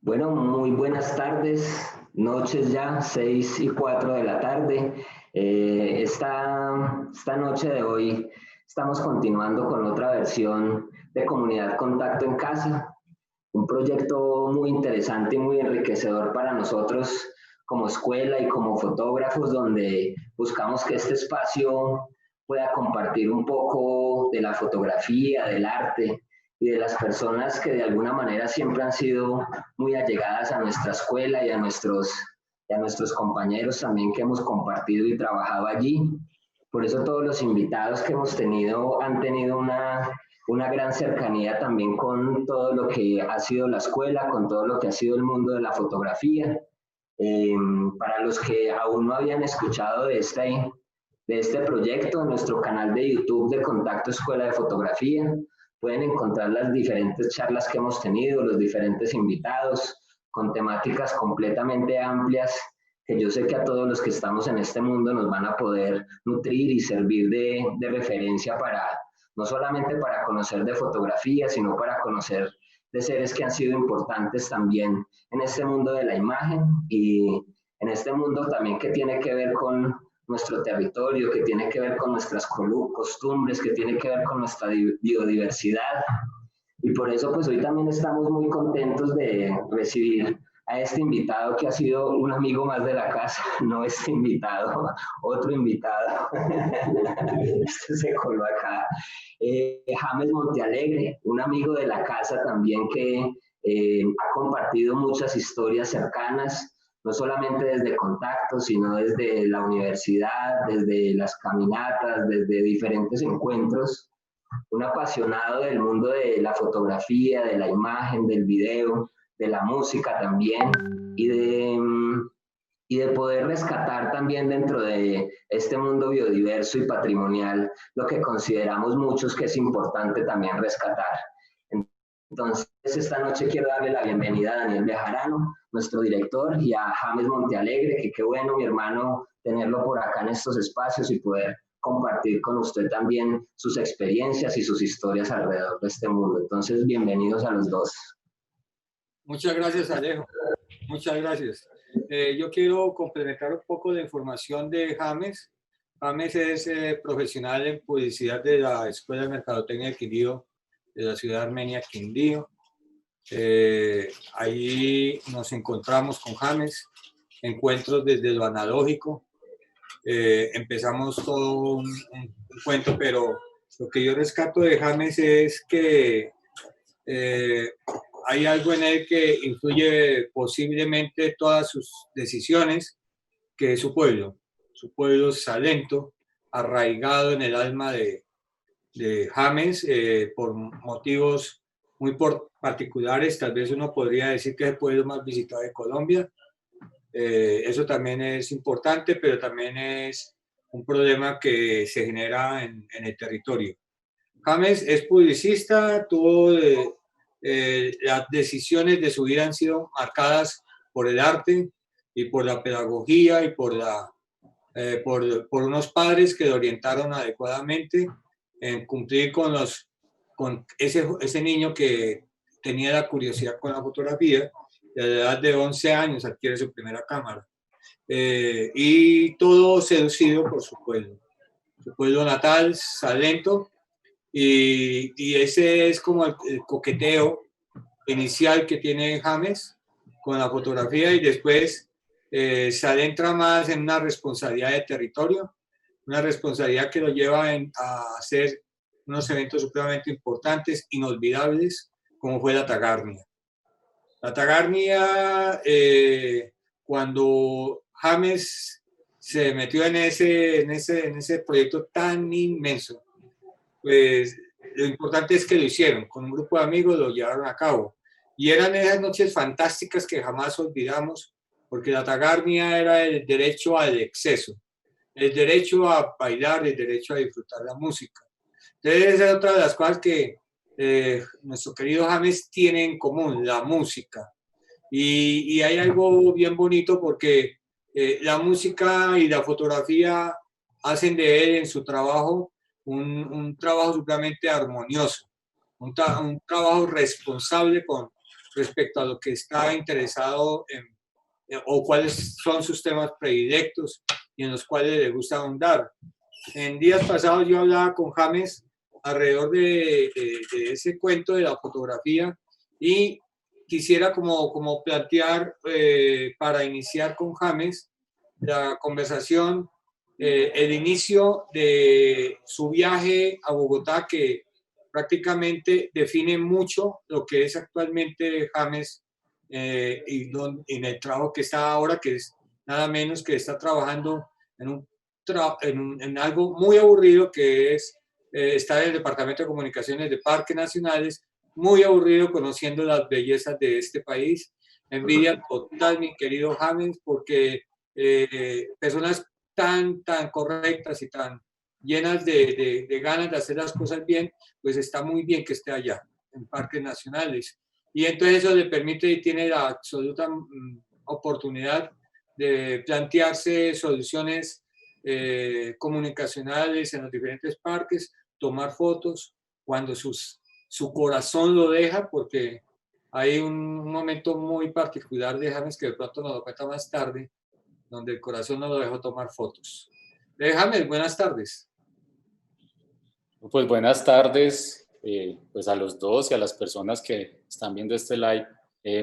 Bueno, muy buenas tardes, noches ya, 6:04 de la tarde. Esta noche de hoy estamos continuando con otra versión de Comunidad Contacto en Casa, un proyecto muy interesante y muy enriquecedor para nosotros como escuela y como fotógrafos, donde buscamos que este espacio pueda compartir un poco de la fotografía, del arte y de las personas que de alguna manera siempre han sido muy allegadas a nuestra escuela y a nuestros compañeros también que hemos compartido y trabajado allí. Por eso todos los invitados que hemos tenido han tenido una gran cercanía también con todo lo que ha sido la escuela, con todo lo que ha sido el mundo de la fotografía. Eh, para los que aún no habían escuchado de este proyecto, en nuestro canal de YouTube de Contacto Escuela de Fotografía, pueden encontrar las diferentes charlas que hemos tenido, los diferentes invitados, con temáticas completamente amplias que yo sé que a todos los que estamos en este mundo nos van a poder nutrir y servir de referencia para, no solamente para conocer de fotografía, sino para conocer de seres que han sido importantes también en este mundo de la imagen y en este mundo también que tiene que ver con nuestro territorio, que tiene que ver con nuestras costumbres, que tiene que ver con nuestra biodiversidad. Y por eso pues hoy también estamos muy contentos de recibir a este invitado que ha sido un amigo más de la casa, no este invitado, otro invitado, este se coló acá, James Montealegre, un amigo de la casa también que ha compartido muchas historias cercanas, no solamente desde contacto, sino desde la universidad, desde las caminatas, desde diferentes encuentros, un apasionado del mundo de la fotografía, de la imagen, del video, de la música también, y de poder rescatar también dentro de este mundo biodiverso y patrimonial lo que consideramos muchos que es importante también rescatar. Entonces, esta noche quiero darle la bienvenida a Daniel Bejarano, nuestro director, y a James Montealegre, que qué bueno, mi hermano, tenerlo por acá en estos espacios y poder compartir con usted también sus experiencias y sus historias alrededor de este mundo. Entonces, bienvenidos a los dos. Muchas gracias, Alejo. Muchas gracias. Yo quiero complementar un poco de información de James. James es profesional en publicidad de la Escuela de Mercadotecnia de Quindío, de la ciudad armenia Quindío. Ahí nos encontramos con James, encuentros desde lo analógico. Empezamos todo un cuento, pero lo que yo rescato de James es que hay algo en él que influye posiblemente todas sus decisiones, que es su pueblo Salento, arraigado en el alma de James, por motivos muy particulares. Tal vez uno podría decir que es el pueblo más visitado de Colombia. Eso también es importante, pero también es un problema que se genera en el territorio. James es publicista, las decisiones de su vida han sido marcadas por el arte y por la pedagogía y por unos padres que lo orientaron adecuadamente en cumplir con ese niño que tenía la curiosidad con la fotografía, y a la edad de 11 años adquiere su primera cámara. Y todo seducido por su pueblo natal, Salento, y ese es como el coqueteo inicial que tiene James con la fotografía, y después se adentra más en una responsabilidad de territorio, una responsabilidad que lo lleva a hacer unos eventos supremamente importantes, inolvidables, como fue la Tagarnia. La Tagarnia, cuando James se metió en ese proyecto tan inmenso, pues lo importante es que lo hicieron, con un grupo de amigos lo llevaron a cabo. Y eran esas noches fantásticas que jamás olvidamos, porque la Tagarnia era el derecho al exceso, el derecho a bailar, el derecho a disfrutar la música. Entonces, esa es otra de las cosas que nuestro querido James tiene en común, la música. Y hay algo bien bonito porque la música y la fotografía hacen de él en su trabajo un trabajo supremamente armonioso, un trabajo responsable respecto a lo que está interesado en, o cuáles son sus temas predilectos y en los cuales le gusta ahondar. En días pasados yo hablaba con James alrededor de ese cuento de la fotografía y quisiera como plantear para iniciar con James la conversación, el inicio de su viaje a Bogotá, que prácticamente define mucho lo que es actualmente James y en el trabajo que está ahora, que es nada menos que está trabajando en algo muy aburrido, que es estar en el Departamento de Comunicaciones de Parques Nacionales, muy aburrido conociendo las bellezas de este país. Envidia total, mi querido James, porque personas tan correctas y tan llenas de ganas de hacer las cosas bien, pues está muy bien que esté allá, en parques nacionales. Y entonces eso le permite y tiene la absoluta oportunidad de plantearse soluciones comunicacionales en los diferentes parques, tomar fotos cuando su corazón lo deja, porque hay un momento muy particular de James que de pronto nos lo cuenta más tarde, donde el corazón no lo dejó tomar fotos. James, buenas tardes. Pues buenas tardes, pues a los dos y a las personas que están viendo este live.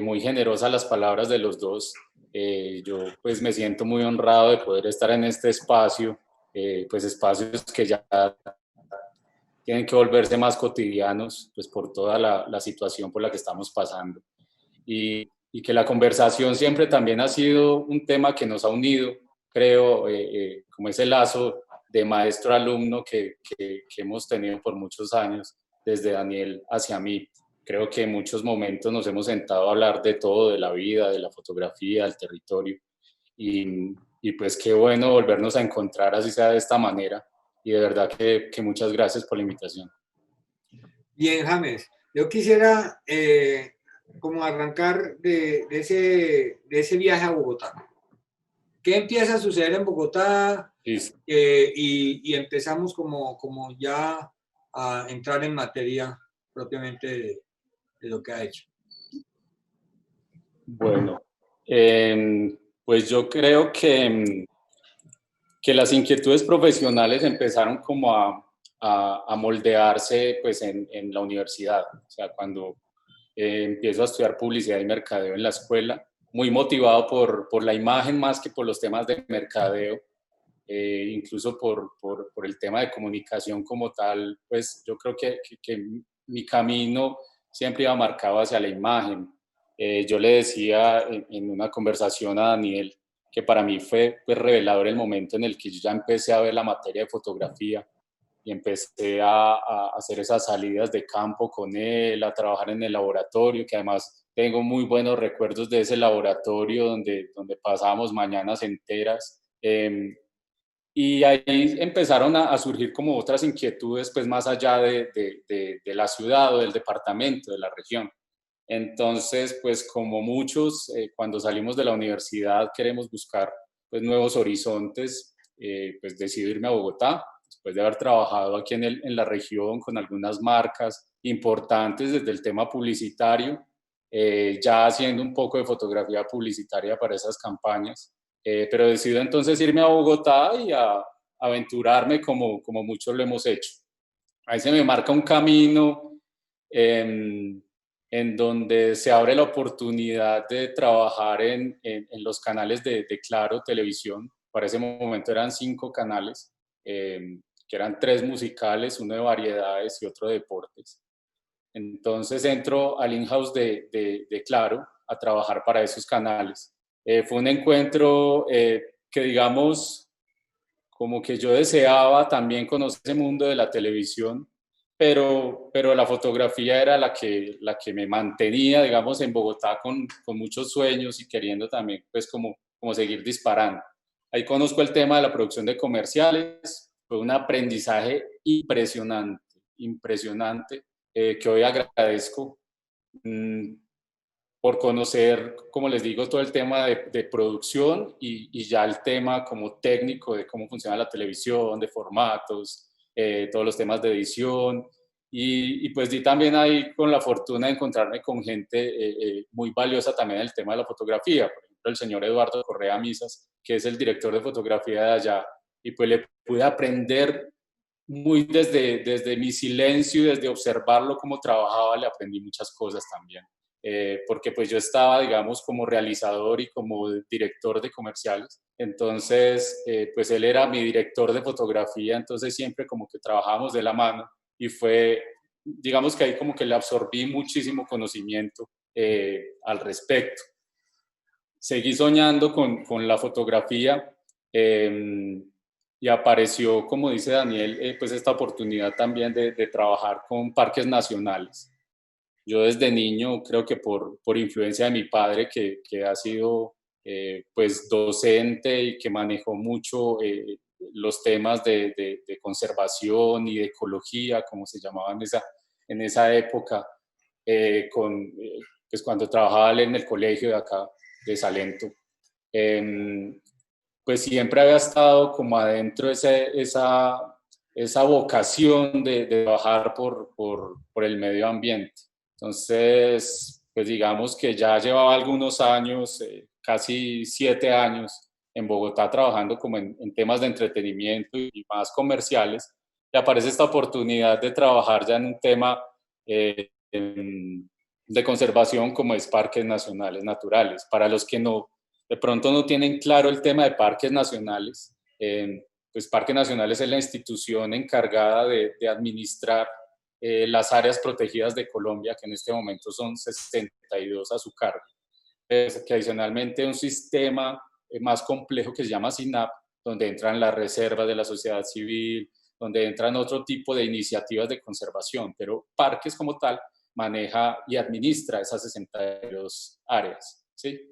Muy generosas las palabras de los dos. Yo pues me siento muy honrado de poder estar en este espacio, pues espacios que ya tienen que volverse más cotidianos, pues por toda la situación por la que estamos pasando. Y que la conversación siempre también ha sido un tema que nos ha unido, creo, como ese lazo de maestro-alumno que hemos tenido por muchos años, desde Daniel hacia mí. Creo que en muchos momentos nos hemos sentado a hablar de todo, de la vida, de la fotografía, del territorio. Y pues qué bueno volvernos a encontrar así sea de esta manera. Y de verdad que muchas gracias por la invitación. Bien, James, yo quisiera como arrancar de ese viaje a Bogotá. ¿Qué empieza a suceder en Bogotá? Y empezamos como ya a entrar en materia propiamente de lo que ha hecho. Bueno, pues yo creo que las inquietudes profesionales empezaron como a moldearse pues en la universidad. O sea, cuando empiezo a estudiar publicidad y mercadeo en la escuela, muy motivado por la imagen más que por los temas de mercadeo, incluso por el tema de comunicación como tal, pues yo creo que mi camino siempre iba marcado hacia la imagen. Yo le decía en una conversación a Daniel que para mí fue pues, revelador el momento en el que yo ya empecé a ver la materia de fotografía y empecé a hacer esas salidas de campo con él, a trabajar en el laboratorio, que además tengo muy buenos recuerdos de ese laboratorio donde pasábamos mañanas enteras. Y ahí empezaron a surgir como otras inquietudes, pues más allá de la ciudad o del departamento, de la región. Entonces, pues como muchos, cuando salimos de la universidad queremos buscar pues, nuevos horizontes, pues decidí irme a Bogotá, después de haber trabajado aquí en la región con algunas marcas importantes desde el tema publicitario, ya haciendo un poco de fotografía publicitaria para esas campañas. Pero decido entonces irme a Bogotá y a aventurarme como muchos lo hemos hecho. Ahí se me marca un camino en donde se abre la oportunidad de trabajar en los canales de Claro Televisión. Para ese momento eran 5 canales, que eran 3 musicales, uno de variedades y otro de deportes. Entonces entro al in-house de Claro a trabajar para esos canales. Fue un encuentro que, digamos, como que yo deseaba también conocer ese mundo de la televisión, pero la fotografía era la que me mantenía, digamos, en Bogotá con muchos sueños y queriendo también, pues, como seguir disparando. Ahí conozco el tema de la producción de comerciales, fue un aprendizaje impresionante, que hoy agradezco. Por conocer, como les digo, todo el tema de producción y ya el tema como técnico de cómo funciona la televisión, de formatos, todos los temas de edición Y pues di también ahí con la fortuna de encontrarme con gente muy valiosa también en el tema de la fotografía. Por ejemplo, el señor Eduardo Correa Misas, que es el director de fotografía de allá. Y pues le pude aprender muy desde mi silencio y desde observarlo cómo trabajaba, le aprendí muchas cosas también. Porque pues yo estaba, digamos, como realizador y como director de comerciales. Entonces, pues él era mi director de fotografía, entonces siempre como que trabajábamos de la mano y fue, digamos que ahí como que le absorbí muchísimo conocimiento al respecto. Seguí soñando con la fotografía y apareció, como dice Daniel, pues esta oportunidad también de trabajar con parques nacionales. Yo desde niño, creo que por influencia de mi padre, que ha sido pues docente y que manejó mucho los temas de conservación y de ecología, como se llamaba en esa época, pues cuando trabajaba en el colegio de acá, de Salento. Pues siempre había estado como adentro esa vocación de trabajar por el medio ambiente. Entonces, pues digamos que ya llevaba algunos años, casi 7 años, en Bogotá trabajando como en temas de entretenimiento y más comerciales, y aparece esta oportunidad de trabajar ya en un tema de conservación como es parques nacionales naturales. Para los que de pronto no tienen claro el tema de parques nacionales, pues Parques Nacionales es la institución encargada de administrar las áreas protegidas de Colombia, que en este momento son 62 a su cargo. Que adicionalmente un sistema más complejo que se llama SINAP, donde entran las reservas de la sociedad civil, donde entran otro tipo de iniciativas de conservación, pero Parques como tal maneja y administra esas 62 áreas, ¿sí?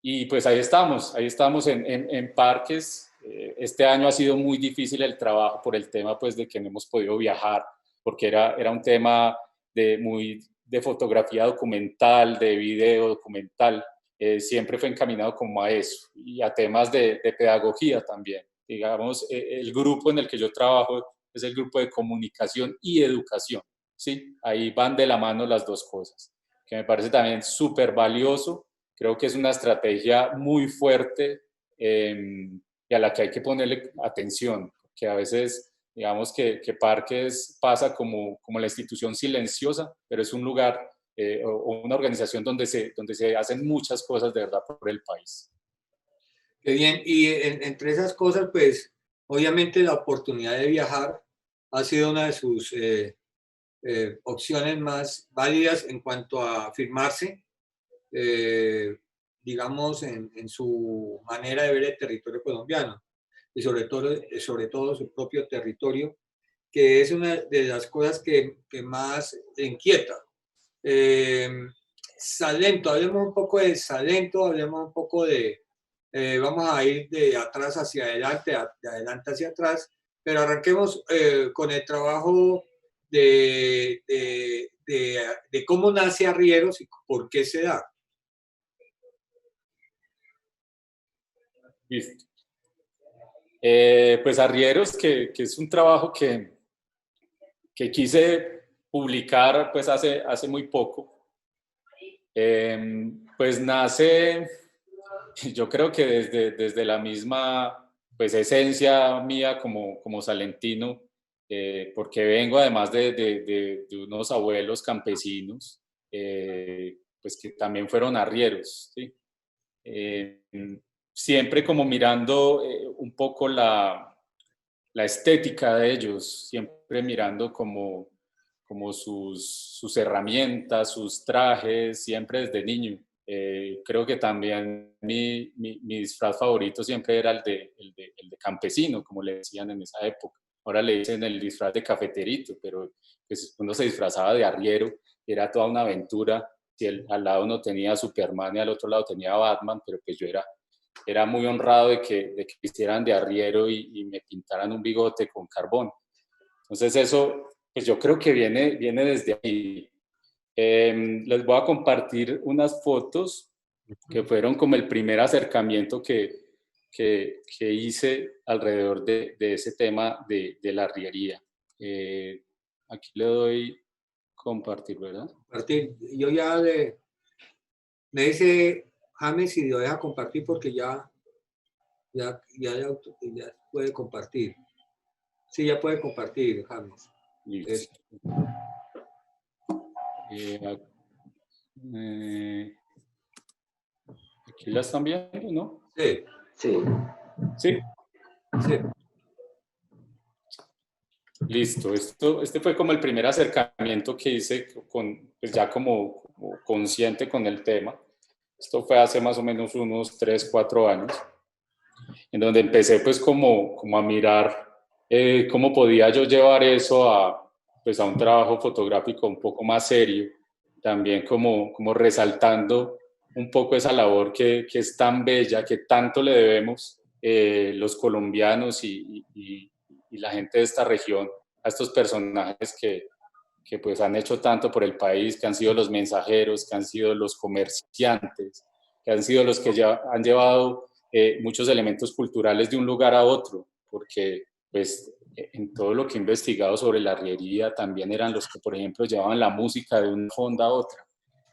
Y pues ahí estamos en Parques. Este año ha sido muy difícil el trabajo por el tema pues de que no hemos podido viajar, porque era un tema de fotografía documental, de video documental. Siempre fue encaminado como a eso y a temas de pedagogía también. Digamos, el grupo en el que yo trabajo es el grupo de comunicación y educación, ¿sí? Ahí van de la mano las dos cosas, que me parece también súper valioso. Creo que es una estrategia muy fuerte y a la que hay que ponerle atención, que a veces, digamos que Parques pasa como la institución silenciosa, pero es un lugar o una organización donde se hacen muchas cosas de verdad por el país. Qué bien, y entre esas cosas, pues, obviamente la oportunidad de viajar ha sido una de sus opciones más válidas en cuanto a firmarse, digamos, en su manera de ver el territorio colombiano y sobre todo su propio territorio, que es una de las cosas que más inquieta. Salento, hablemos un poco de Salento, hablemos un poco vamos a ir de atrás hacia adelante, de adelante hacia atrás, pero arranquemos con el trabajo de cómo nace Arrieros y por qué se da. Listo. Pues Arrieros, que es un trabajo que quise publicar pues hace muy poco. Pues nace, yo creo que desde la misma pues esencia mía como salentino, porque vengo además de unos abuelos campesinos, pues que también fueron arrieros, ¿sí? Siempre como mirando un poco la estética de ellos, siempre mirando como sus herramientas, sus trajes, siempre desde niño. Creo que también mi disfraz favorito siempre era el de campesino, como le decían en esa época. Ahora le dicen el disfraz de cafeterito, pero pues uno se disfrazaba de arriero, era toda una aventura. Si al lado uno tenía a Superman y al otro lado tenía a Batman, pero pues yo era muy honrado de que hicieran de arriero y me pintaran un bigote con carbón. Entonces eso, pues yo creo que viene desde ahí. Les voy a compartir unas fotos que fueron como el primer acercamiento que hice alrededor de ese tema de la arriería. Aquí le doy compartir, ¿verdad? Compartir. Yo ya me dice James si lo deja compartir porque ya puede compartir. Sí, ya puede compartir, James. Listo. Aquí la están viendo, ¿no? Sí. Sí. Sí. Sí. Listo. Este fue como el primer acercamiento que hice pues ya como consciente con el tema. Esto fue hace más o menos unos 3, 4 años, en donde empecé pues como a mirar cómo podía yo llevar eso pues a un trabajo fotográfico un poco más serio, también como resaltando un poco esa labor que es tan bella, que tanto le debemos los colombianos y la gente de esta región a estos personajes que pues han hecho tanto por el país, que han sido los mensajeros, que han sido los comerciantes, que han sido los que han llevado muchos elementos culturales de un lugar a otro, porque pues en todo lo que he investigado sobre la arriería también eran los que, por ejemplo, llevaban la música de una fonda a otra.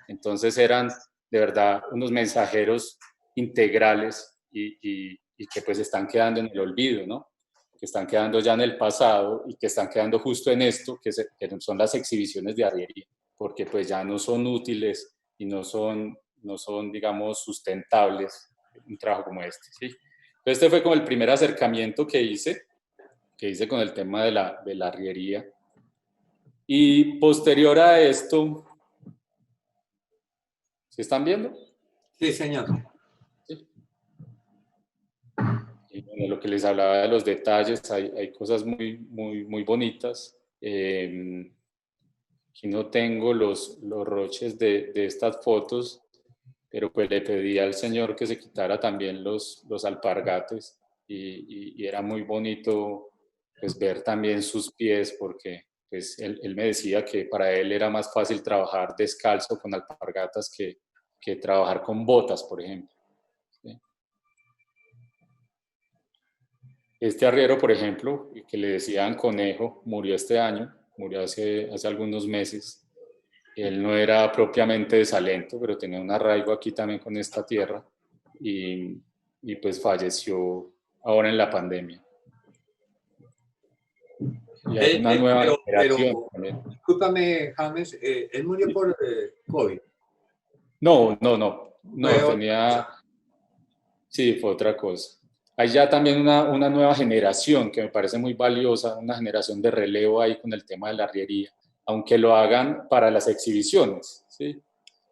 Entonces eran de verdad unos mensajeros integrales y que pues están quedando en el olvido, ¿no? Que están quedando ya en el pasado y que están quedando justo en esto, que son las exhibiciones de arriería, porque pues ya no son útiles y no son, digamos, sustentables un trabajo como este, ¿sí? Entonces este fue como el primer acercamiento que hice con el tema de la arriería. Y posterior a esto, ¿se están viendo? Sí, señor. Sí. Y bueno, lo que les hablaba de los detalles, hay cosas muy bonitas. Aquí no tengo los roches de estas fotos, pero pues le pedí al señor que se quitara también los alpargates y era muy bonito pues ver también sus pies, porque pues él me decía que para él era más fácil trabajar descalzo con alpargatas que trabajar con botas, por ejemplo. ¿Sí? Este arriero, por ejemplo, que le decían Conejo, murió este año, murió hace algunos meses. Él no era propiamente de Salento, pero tenía un arraigo aquí también con esta tierra y pues falleció ahora en la pandemia. Y hay una nueva generación también. Discúlpame, James, él murió por COVID. No, tenía... Sí, fue otra cosa. Hay ya también una nueva generación que me parece muy valiosa, una generación de relevo ahí con el tema de la arriería, aunque lo hagan para las exhibiciones, ¿sí?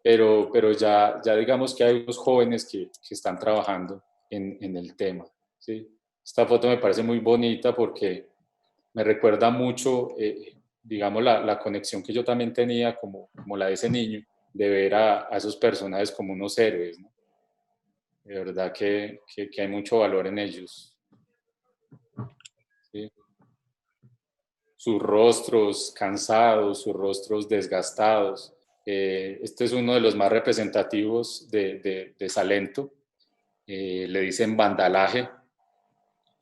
Pero ya digamos que hay unos jóvenes que están trabajando en el tema, ¿sí? Esta foto me parece muy bonita porque me recuerda mucho, digamos, la conexión que yo también tenía como la de ese niño, de ver a esos personajes como unos héroes, ¿no? De verdad que hay mucho valor en ellos. ¿Sí? Sus rostros cansados, sus rostros desgastados. Este es uno de los más representativos de Salento. Le dicen vandalaje.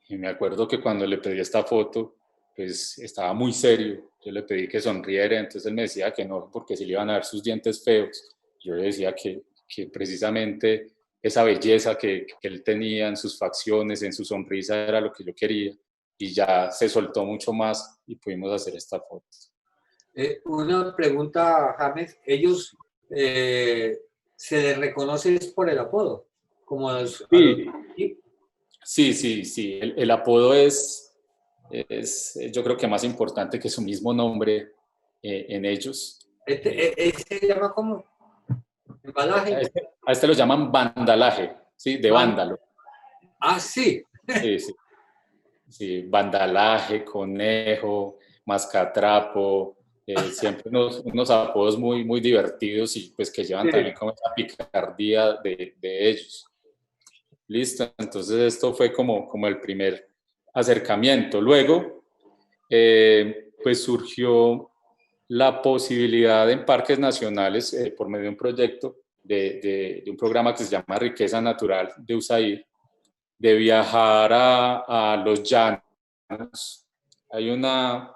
Y me acuerdo que cuando le pedí esta foto, pues estaba muy serio. Yo le pedí que sonriera, entonces él me decía que no, porque si le iban a ver sus dientes feos. Yo le decía que precisamente esa belleza que él tenía en sus facciones, en su sonrisa, era lo que yo quería. Y ya se soltó mucho más y pudimos hacer esta foto. Una pregunta, James. ¿Ellos se les reconoce por el apodo? Como Sí. El apodo es, yo creo que más importante que su mismo nombre en ellos. ¿Este se llama como? ¿Embalaje? A este lo llaman vandalaje, ¿sí? De vándalo. Ah, sí. Sí, vandalaje, conejo, mascatrapo, siempre unos apodos muy divertidos y pues que llevan también como esa picardía de ellos. Listo, entonces esto fue como el primer acercamiento. Luego, pues surgió la posibilidad en parques nacionales, por medio de un proyecto, de un programa que se llama Riqueza Natural de USAID, de viajar a los llanos. Hay una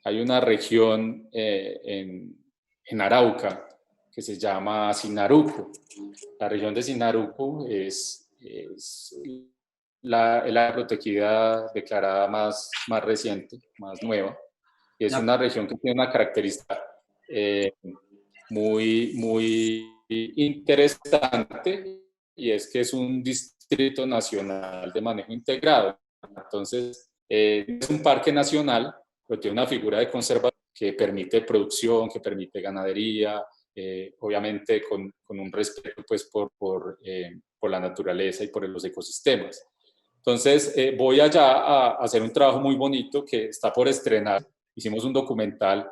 hay una región en Arauca que se llama Sinaruco. La región de Sinaruco es la área protegida declarada más reciente, más nueva, y es una región que tiene una característica muy interesante, y es que es un distrito nacional de manejo integrado. Entonces, es un parque nacional, pero tiene una figura de conservación que permite producción, que permite ganadería, obviamente con un respeto pues, por la naturaleza y por los ecosistemas. Entonces, voy allá a hacer un trabajo muy bonito que está por estrenar. Hicimos un documental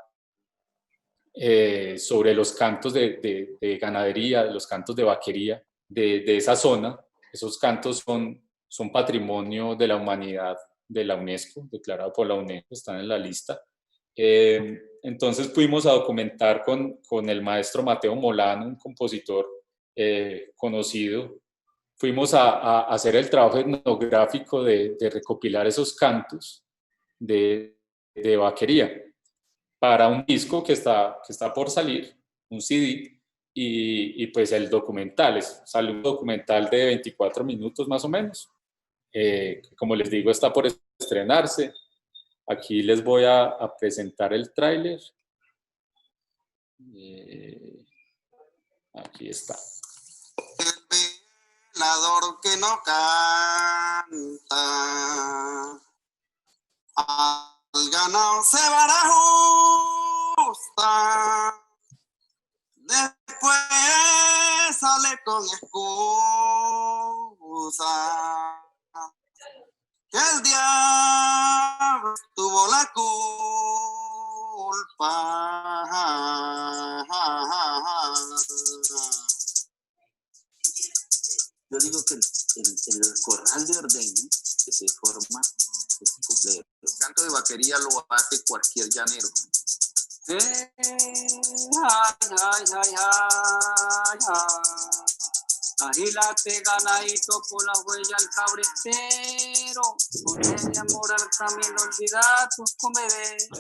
sobre los cantos de ganadería, los cantos de vaquería de esa zona. Esos cantos son patrimonio de la humanidad de la UNESCO, declarado por la UNESCO, están en la lista. Entonces fuimos a documentar con el maestro Mateo Molano, un compositor conocido. Fuimos a hacer el trabajo etnográfico de recopilar esos cantos de vaquería para un disco que está por salir, un CD, y pues el documental, sale un documental de 24 minutos más o menos. Como les digo, está por estrenarse. Aquí les voy a presentar el tráiler. Aquí está. El velador que no canta, al ganado se barajusta, después sale con excusa que el diablo tuvo la culpa. Yo digo que el corral de ordeño que se forma es completo. El canto de vaquería lo hace cualquier llanero. Ay, ay, ay, ay, ay. Agílate, ganadito, por la huella al cabretero. Ponle de amor al camino, olvida tus comederos.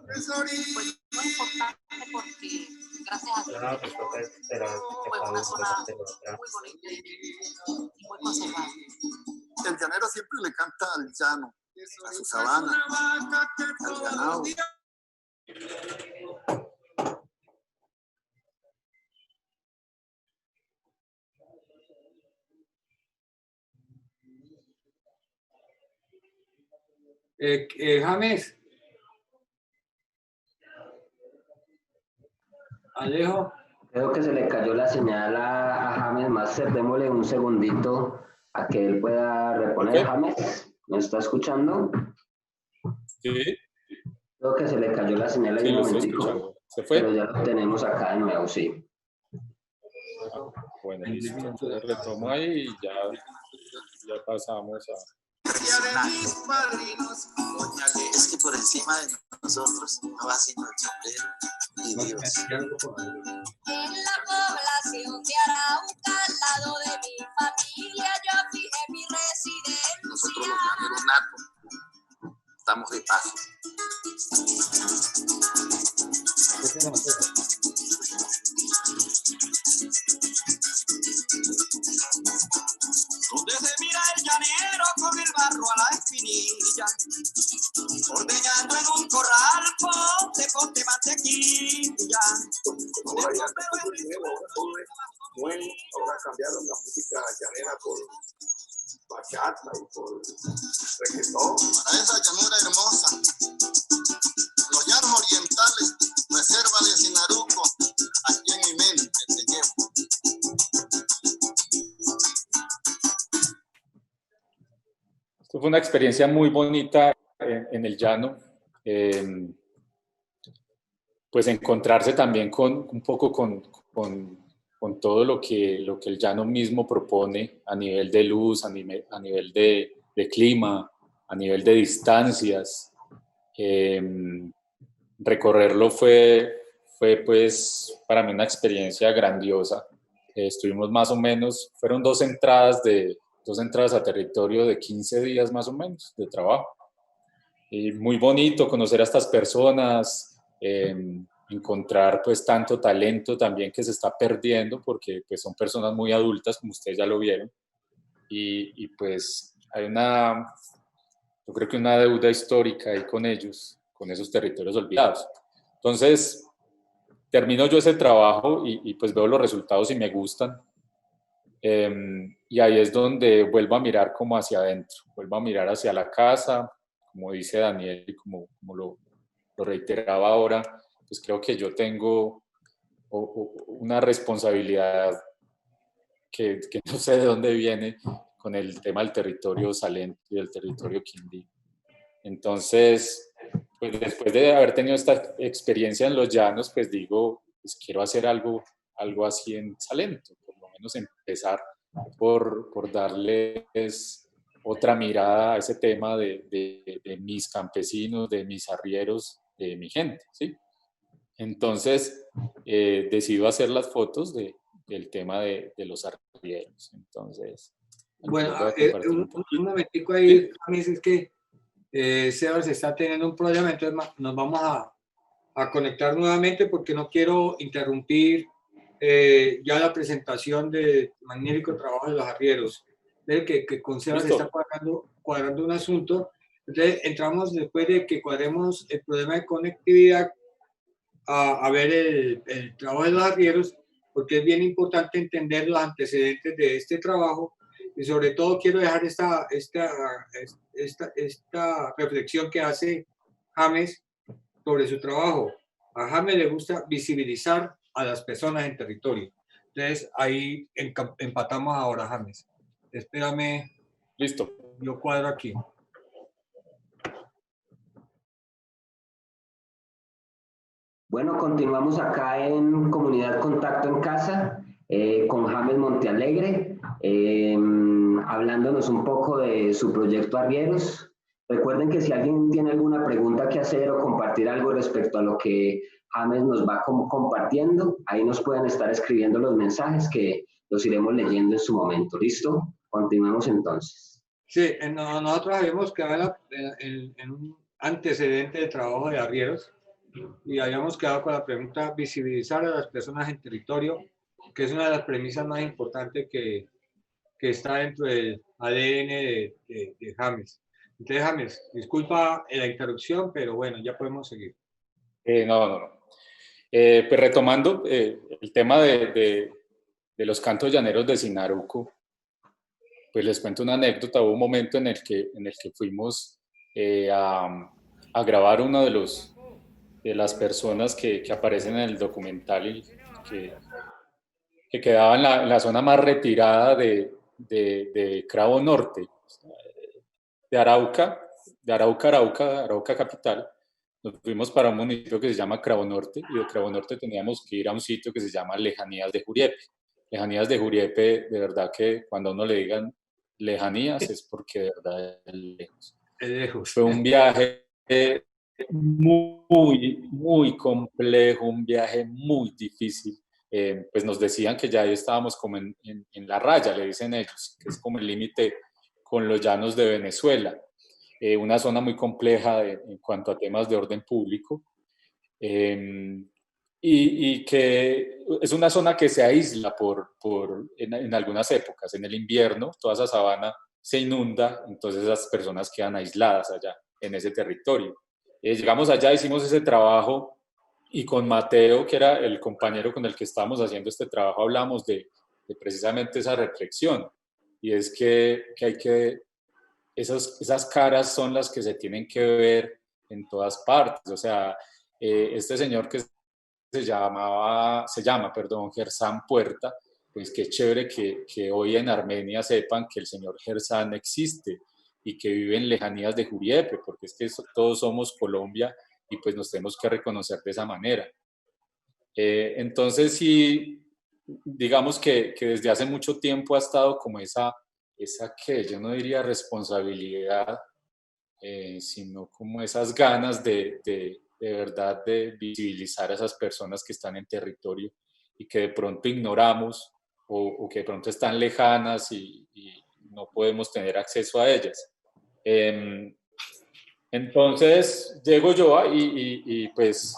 Es muy importante porque gracias a Dios fue una zona muy bonita y muy conservada. El llanero siempre le canta al llano, a su sabana, al ganado. James. Alejo. Creo que se le cayó la señal a James Master. Démosle un segundito a que él pueda reponer. Okay. James, ¿me está escuchando? Sí. Creo que se le cayó la señal ahí un momentico. ¿Se fue? Pero ya lo tenemos acá de nuevo, sí. Bueno, listo. Entonces retomo ahí y ya pasamos a... Es que por encima de nosotros no va haciendo el sombrero y Dios. En la población de Arauca, al lado de mi familia, yo fijé mi residencia. Nosotros los llaneros natos estamos de paso. Donde se mira el llanero con el barro a la espinilla, ordeñando en un corral ponte mantequilla. Ahora cambiaron la música llanera por bachata y por reggaetón. Para esa llanera hermosa, los llanos orientales, reserva de Sinaruco, aquí en mi mente te llevo. Esto fue una experiencia muy bonita en el llano, pues encontrarse también un poco con todo lo que el llano mismo propone a nivel de luz, a nivel de clima, a nivel de distancias. recorrerlo fue pues para mí una experiencia grandiosa. Estuvimos más o menos, fueron dos entradas a territorio de 15 días más o menos de trabajo. Y muy bonito conocer a estas personas, encontrar pues tanto talento también que se está perdiendo porque pues son personas muy adultas como ustedes ya lo vieron y pues hay yo creo que una deuda histórica ahí con ellos, con esos territorios olvidados. Entonces termino yo ese trabajo y pues veo los resultados y me gustan. Y ahí es donde vuelvo a mirar como hacia adentro, vuelvo a mirar hacia la casa, como dice Daniel y como lo reiteraba ahora, pues creo que yo tengo una responsabilidad que no sé de dónde viene con el tema del territorio Salento y del territorio Quindío. Entonces, pues después de haber tenido esta experiencia en los llanos, pues digo, pues quiero hacer algo así en Salento, por lo menos empezar por darles otra mirada a ese tema de mis campesinos, de mis arrieros, de mi gente, ¿sí? Entonces, decido hacer las fotos del tema de los arrieros. Entonces, Bueno, voy a compartir un un poquito. momentico ahí, ¿Sí? James, es que Sebas está teniendo un problema, entonces nos vamos a conectar nuevamente porque no quiero interrumpir ya la presentación del magnífico trabajo de los arrieros. Ve que con Sebas Listo. está cuadrando un asunto. Entonces entramos después de que cuadremos el problema de conectividad a ver el trabajo de los arrieros, porque es bien importante entender los antecedentes de este trabajo y sobre todo quiero dejar esta reflexión que hace James sobre su trabajo. A James le gusta visibilizar a las personas en territorio. Entonces ahí empatamos ahora, James. Espérame, Listo. yo cuadro aquí. Bueno, continuamos acá en Comunidad Contacto en Casa con James Montealegre, hablándonos un poco de su proyecto Arrieros. Recuerden que si alguien tiene alguna pregunta que hacer o compartir algo respecto a lo que James nos va compartiendo, ahí nos pueden estar escribiendo los mensajes que los iremos leyendo en su momento. ¿Listo? Continuemos entonces. Sí, nosotros habíamos quedado en un antecedente de trabajo de arrieros y habíamos quedado con la pregunta visibilizar a las personas en territorio, que es una de las premisas más importantes que está dentro del ADN de James. Entonces, James, disculpa la interrupción, pero bueno, ya podemos seguir. No. Pues retomando el tema de los cantos llaneros de Sinaruco, pues les cuento una anécdota. Hubo un momento en el que fuimos a grabar uno de las personas que aparecen en el documental y que quedaba en la zona más retirada de Cravo Norte, de Arauca capital. Nos fuimos para un municipio que se llama Cravo Norte y de Cravo Norte teníamos que ir a un sitio que se llama Lejanías de Juriepe. Lejanías de Juriepe, de verdad que cuando a uno le digan lejanías es porque de verdad es lejos. Lejos. Fue un viaje muy complejo, un viaje muy difícil. Pues nos decían que ya ahí estábamos como en la raya, le dicen ellos, que es como el límite con los llanos de Venezuela. Una zona muy compleja en cuanto a temas de orden público. Y que es una zona que se aísla en algunas épocas. En el invierno, toda esa sabana se inunda, entonces esas personas quedan aisladas allá, en ese territorio. Llegamos allá, hicimos ese trabajo y con Mateo, que era el compañero con el que estábamos haciendo este trabajo, hablamos de precisamente esa reflexión. Y es que hay que... Esas caras son las que se tienen que ver en todas partes. O sea, este señor que se llama, Gersán Puerta, pues qué chévere que hoy en Armenia sepan que el señor Gersán existe y que vive en lejanías de Juriepe, porque es que todos somos Colombia y pues nos tenemos que reconocer de esa manera. Entonces sí, digamos que desde hace mucho tiempo ha estado como esa que yo no diría responsabilidad, sino como esas ganas de de verdad de visibilizar a esas personas que están en territorio y que de pronto ignoramos o que de pronto están lejanas y no podemos tener acceso a ellas. Entonces llego yo y pues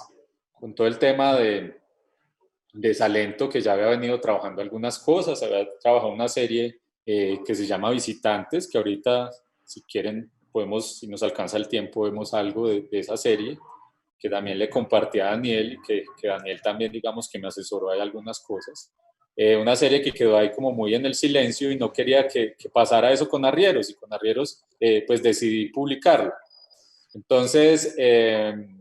con todo el tema de Salento, que ya había venido trabajando algunas cosas, había trabajado una serie que se llama Visitantes, que ahorita si quieren podemos, si nos alcanza el tiempo, vemos algo de esa serie, que también le compartí a Daniel y que Daniel también digamos que me asesoró ahí algunas cosas. Una serie que quedó ahí como muy en el silencio y no quería que pasara eso con Arrieros, y con Arrieros pues decidí publicarlo. Entonces, en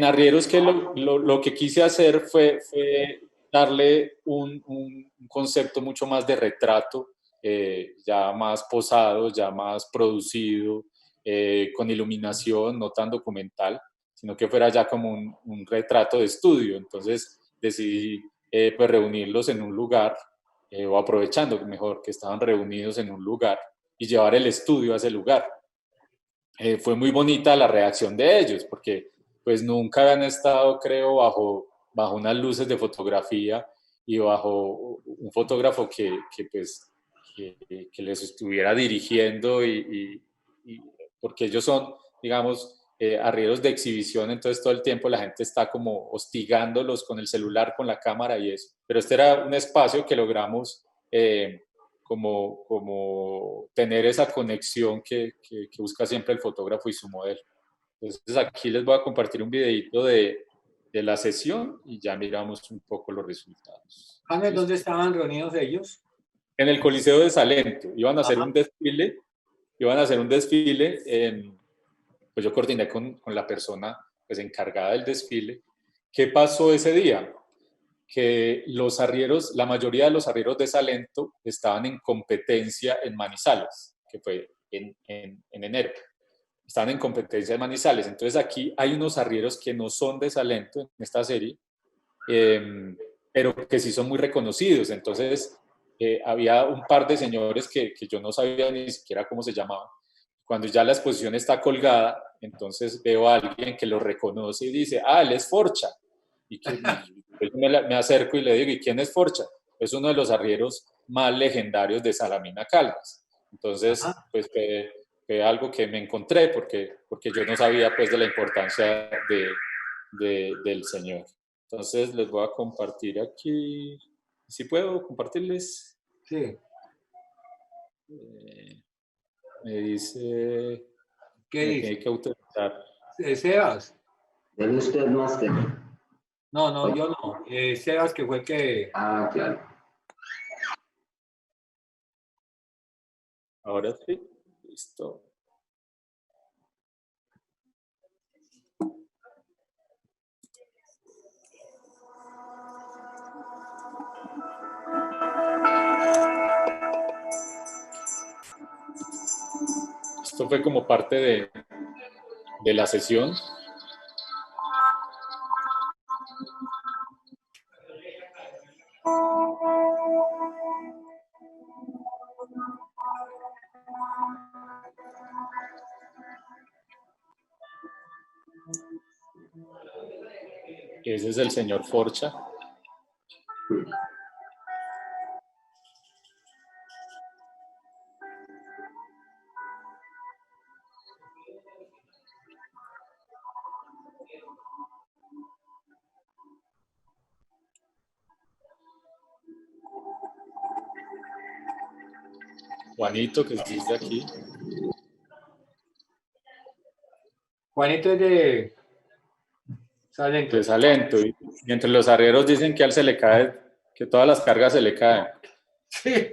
Arrieros que lo que quise hacer fue darle un concepto mucho más de retrato, ya más posado, ya más producido, con iluminación, no tan documental, sino que fuera ya como un retrato de estudio. Entonces decidí pues reunirlos en un lugar, o aprovechando mejor que estaban reunidos en un lugar, y llevar el estudio a ese lugar. Fue muy bonita la reacción de ellos, porque pues nunca habían estado, creo, bajo unas luces de fotografía y bajo un fotógrafo pues, que les estuviera dirigiendo porque ellos son, digamos, arrieros de exhibición, entonces todo el tiempo la gente está como hostigándolos con el celular, con la cámara y eso. Pero este era un espacio que logramos como tener esa conexión que busca siempre el fotógrafo y su modelo. Entonces aquí les voy a compartir un videito de la sesión y ya miramos un poco los resultados. James, ¿dónde estaban reunidos ellos? En el Coliseo de Salento. Iban a hacer un desfile, pues yo coordiné con la persona pues encargada del desfile. ¿Qué pasó ese día? Que los arrieros, la mayoría de los arrieros de Salento estaban en competencia en Manizales, que fue en enero. Estaban en competencia en Manizales. Entonces aquí hay unos arrieros que no son de Salento en esta serie, pero que sí son muy reconocidos. Entonces había un par de señores que yo no sabía ni siquiera cómo se llamaban. Cuando ya la exposición está colgada, entonces veo a alguien que lo reconoce y dice, él es Forcha. Y me acerco y le digo, ¿y quién es Forcha? Es uno de los arrieros más legendarios de Salamina Caldas. Entonces, pues fue algo que me encontré porque yo no sabía pues de la importancia del señor. Entonces les voy a compartir aquí. ¿Sí puedo compartirles? Sí. Me dice ¿Qué dice? tiene que autorizar. Sebas. ¿Debe usted, máster? No, yo no. Sebas, que fue el que... Ah, claro. Ahora sí, listo. Esto fue como parte de la sesión. Ese es el señor Forcha. Juanito, que dice aquí. Juanito es de Salento. De Salento. Y entre los arrieros dicen que a él se le cae, que todas las cargas se le caen. Sí.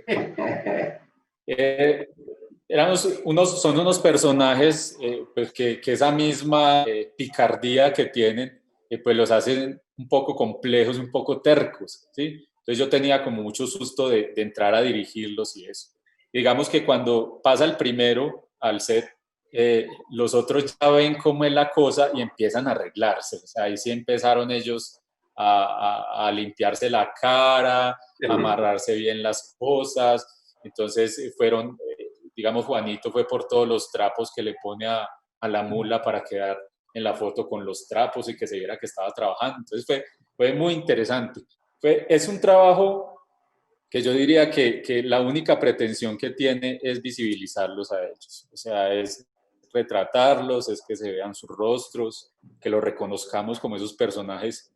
Son unos personajes pues que esa misma picardía que tienen, pues los hacen un poco complejos, un poco tercos, ¿sí? Entonces yo tenía como mucho susto de entrar a dirigirlos y eso. Digamos que cuando pasa el primero al set, los otros ya ven cómo es la cosa y empiezan a arreglarse. O sea, ahí sí empezaron ellos a limpiarse la cara, a amarrarse bien las cosas. Entonces fueron, digamos, Juanito fue por todos los trapos que le pone a la mula para quedar en la foto con los trapos y que se viera que estaba trabajando. Entonces fue muy interesante. Es un trabajo que yo diría que la única pretensión que tiene es visibilizarlos a ellos. O sea, es retratarlos, es que se vean sus rostros, que los reconozcamos como esos personajes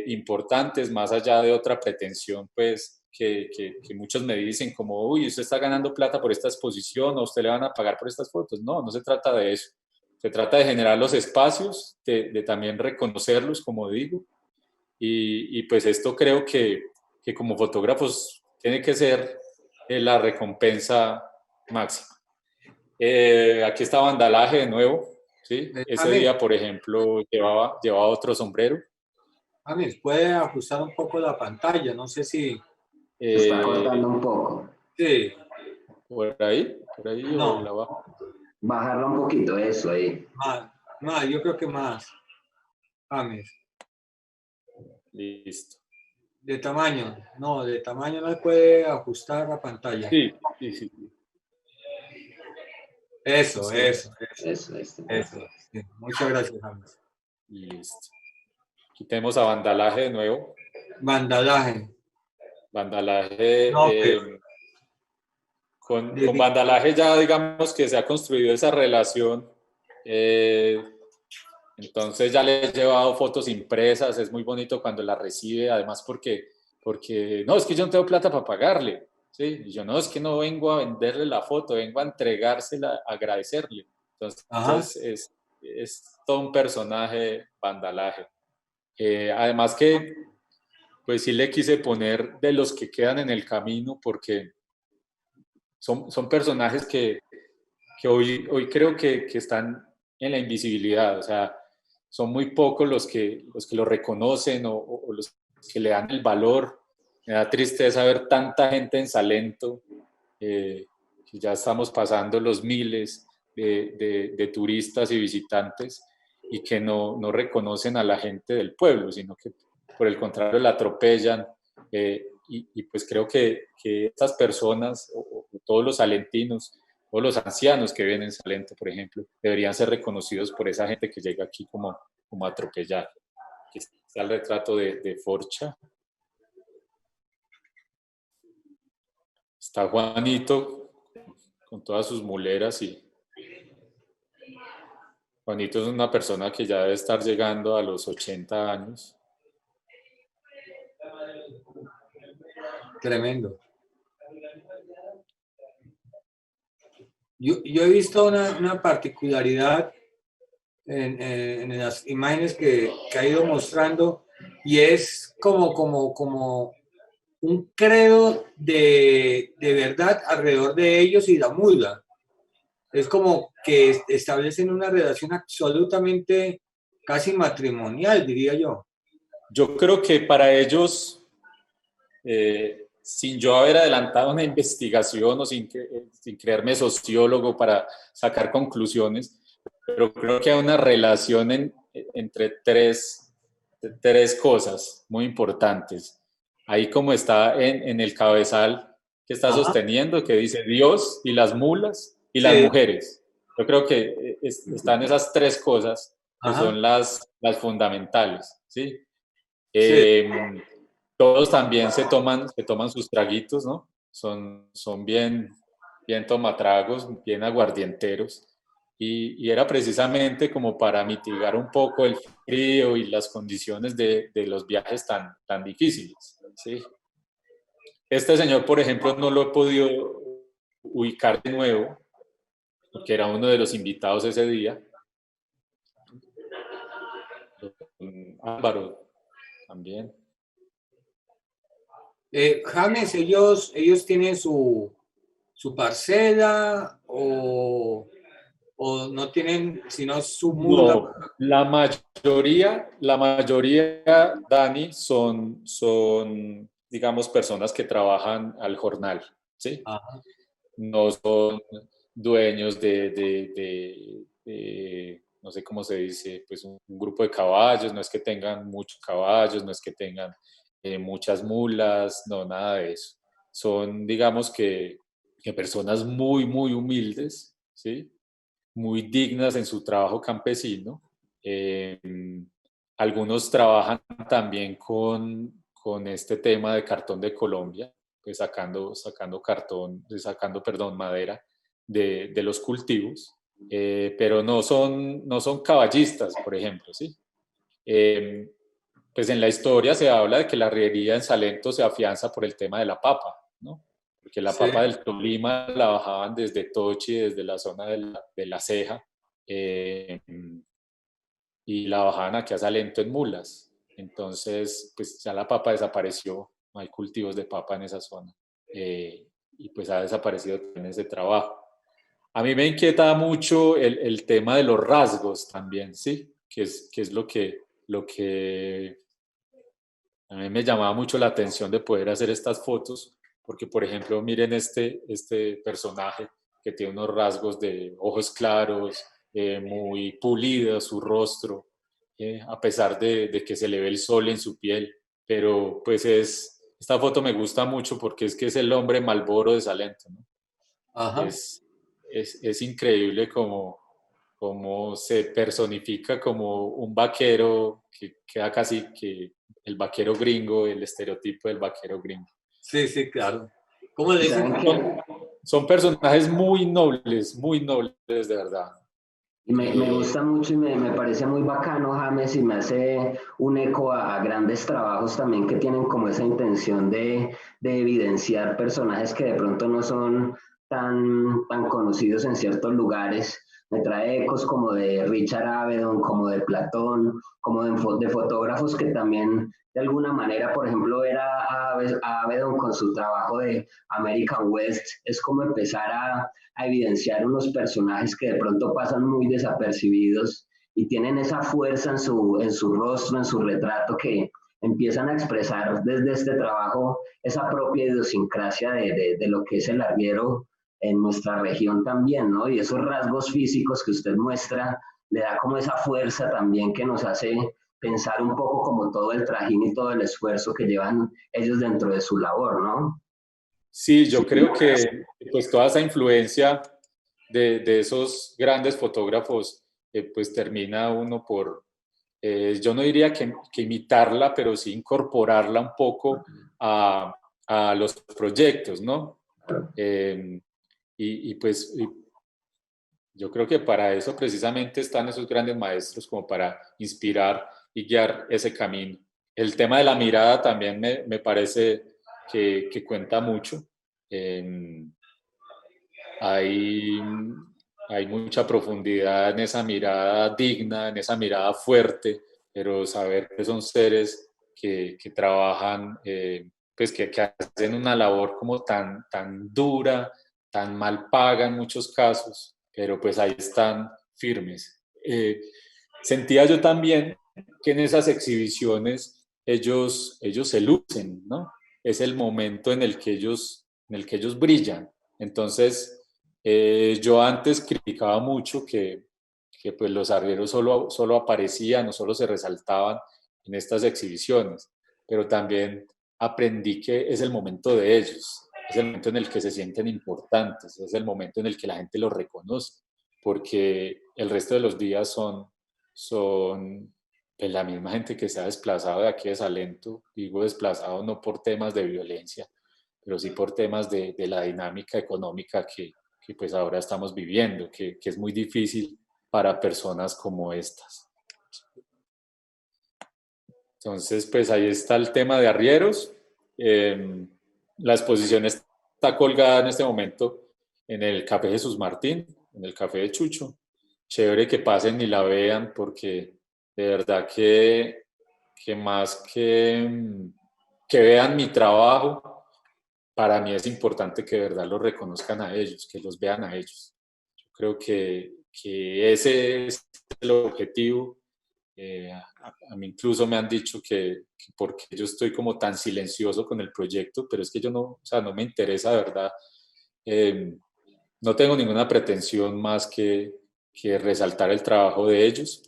importantes, más allá de otra pretensión, pues, que muchos me dicen como, uy, usted está ganando plata por esta exposición, o usted le van a pagar por estas fotos. No, no se trata de eso. Se trata de generar los espacios, de también reconocerlos, como digo, y pues esto creo que como fotógrafos tiene que ser la recompensa máxima. Aquí está Vandalaje de nuevo, ¿sí? Ese día, por ejemplo, llevaba otro sombrero. James, puede ajustar un poco la pantalla, no sé si... Se está cortando un poco. Sí. Por ahí No. o la bajo. Bajarla un poquito, eso ahí. Más, yo creo que más. James. Listo. De tamaño, no le puede ajustar la pantalla. Sí. Eso. Sí. Muchas gracias, James. Listo. Quitemos a Vandalaje de nuevo. Vandalaje. No, con Vandalaje ya digamos que se ha construido esa relación. Entonces ya le he llevado fotos impresas, es muy bonito cuando las recibe, además porque no, es que yo no tengo plata para pagarle, ¿sí? Y yo no, es que no vengo a venderle la foto, vengo a entregársela, a agradecerle. Entonces es todo un personaje Vandalaje. Además que pues sí le quise poner de los que quedan en el camino porque son personajes que hoy creo que están en la invisibilidad, o sea, son muy pocos los que lo reconocen o los que le dan el valor. Me da tristeza ver tanta gente en Salento, que ya estamos pasando los miles de turistas y visitantes y que no reconocen a la gente del pueblo, sino que por el contrario la atropellan. Y pues creo que estas personas, o todos los salentinos, o los ancianos que viven en Salento, por ejemplo, deberían ser reconocidos por esa gente que llega aquí como a atropellar. Aquí está el retrato de Forcha. Está Juanito con todas sus muleras y Juanito es una persona que ya debe estar llegando a los 80 años. Tremendo. Yo he visto una particularidad en las imágenes que ha ido mostrando y es como un credo de verdad alrededor de ellos y la mula. Es como que establecen una relación absolutamente casi matrimonial, diría yo. Yo creo que para ellos, sin yo haber adelantado una investigación o sin creerme sociólogo para sacar conclusiones, pero creo que hay una relación entre tres cosas muy importantes. Ahí como está en el cabezal que está sosteniendo, que dice Dios y las mulas y las mujeres. Yo creo que están esas tres cosas que son las fundamentales, ¿sí? Todos también se toman sus traguitos, ¿no? Son bien tomatragos, bien aguardienteros. Y era precisamente como para mitigar un poco el frío y las condiciones de los viajes tan difíciles, ¿sí? Este señor, por ejemplo, no lo he podido ubicar de nuevo, porque era uno de los invitados ese día. Álvaro también. James, ellos tienen su parcela o no tienen sino su mula. No, la mayoría, Dani, son digamos, personas que trabajan al jornal, ¿sí? Ajá. No son dueños no sé cómo se dice, pues un grupo de caballos, no es que tengan muchos caballos, no es que tengan muchas mulas, no, nada de eso. Son, digamos que personas muy, muy humildes, ¿sí? Muy dignas en su trabajo campesino Algunos trabajan también con este tema de cartón de Colombia, pues sacando madera de los cultivos, pero no son caballistas, por ejemplo, ¿sí? Pues en la historia se habla de que la arriería en Salento se afianza por el tema de la papa, ¿no? Porque la Sí. papa del Tolima la bajaban desde Tochi, desde la zona de la Ceja, y la bajaban aquí a Salento en mulas. Entonces, pues ya la papa desapareció, no hay cultivos de papa en esa zona, y pues ha desaparecido también ese trabajo. A mí me inquieta mucho el tema de los rasgos también, ¿sí? Que es lo que a mí me llamaba mucho la atención de poder hacer estas fotos, porque por ejemplo, miren este personaje que tiene unos rasgos de ojos claros, muy pulido su rostro, a pesar de que se le ve el sol en su piel, pero pues esta foto me gusta mucho porque es que es el hombre Malboro de Salento, ¿no? Ajá. Es increíble como se personifica como un vaquero que queda casi que el vaquero gringo, el estereotipo del vaquero gringo. Sí, sí, claro. ¿Cómo le dicen? ¿Saben qué? Son personajes muy nobles de verdad. Me gusta mucho y me parece muy bacano, James, y me hace un eco a grandes trabajos también que tienen como esa intención de evidenciar personajes que de pronto no son tan conocidos en ciertos lugares. Me trae ecos como de Richard Avedon, como de Platón, como de fotógrafos que también de alguna manera, por ejemplo, ver a Avedon con su trabajo de American West es como empezar a evidenciar unos personajes que de pronto pasan muy desapercibidos y tienen esa fuerza en su rostro, en su retrato, que empiezan a expresar desde este trabajo esa propia idiosincrasia de lo que es el arriero en nuestra región también, ¿no? Y esos rasgos físicos que usted muestra le da como esa fuerza también que nos hace pensar un poco como todo el trajín y todo el esfuerzo que llevan ellos dentro de su labor, ¿no? Sí, yo creo que pues toda esa influencia de esos grandes fotógrafos, pues termina uno por, yo no diría que imitarla, pero sí incorporarla un poco a los proyectos, ¿no? Pues yo creo que para eso precisamente están esos grandes maestros, como para inspirar y guiar ese camino. El tema de la mirada también me parece que cuenta mucho. Eh, hay, hay mucha profundidad en esa mirada digna, en esa mirada fuerte, pero saber que son seres que trabajan, pues que hacen una labor como tan dura, tan mal paga en muchos casos, pero pues ahí están firmes. Sentía yo también que en esas exhibiciones ellos se lucen, ¿no? Es el momento en el que ellos brillan. Entonces, yo antes criticaba mucho que pues los arrieros solo aparecían o solo se resaltaban en estas exhibiciones, pero también aprendí que es el momento de ellos, es el momento en el que se sienten importantes, es el momento en el que la gente los reconoce, porque el resto de los días son pues, la misma gente que se ha desplazado de aquí de Salento, digo desplazado no por temas de violencia, pero sí por temas de la dinámica económica que pues ahora estamos viviendo, que es muy difícil para personas como estas. Entonces, pues ahí está el tema de arrieros. La exposición está colgada en este momento en el Café Jesús Martín, en el Café de Chucho. Chévere que pasen y la vean porque de verdad que más que vean mi trabajo, para mí es importante que de verdad los reconozcan a ellos, que los vean a ellos. Yo creo que ese es el objetivo. A mí incluso me han dicho que porque yo estoy como tan silencioso con el proyecto, pero es que yo no, o sea, no me interesa, de verdad. No tengo ninguna pretensión más que resaltar el trabajo de ellos.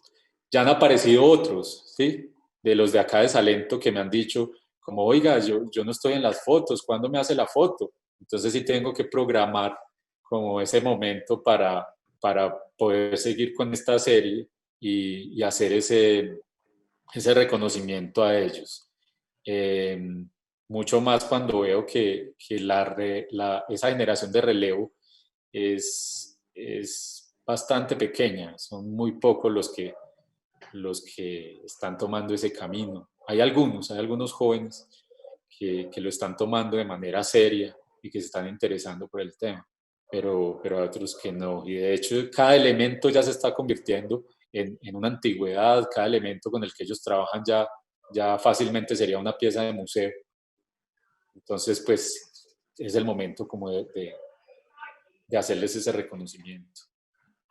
Ya han aparecido otros, ¿sí? De los de acá de Salento que me han dicho, como, oiga, yo no estoy en las fotos, ¿cuándo me hace la foto? Entonces sí tengo que programar como ese momento para poder seguir con esta serie y hacer ese reconocimiento a ellos. Mucho más cuando veo que esa generación de relevo es bastante pequeña, son muy pocos los que están tomando ese camino. Hay algunos jóvenes que lo están tomando de manera seria y que se están interesando por el tema, pero hay otros que no. Y de hecho, cada elemento ya se está convirtiendo en una antigüedad, cada elemento con el que ellos trabajan ya fácilmente sería una pieza de museo. Entonces, pues, es el momento como de hacerles ese reconocimiento.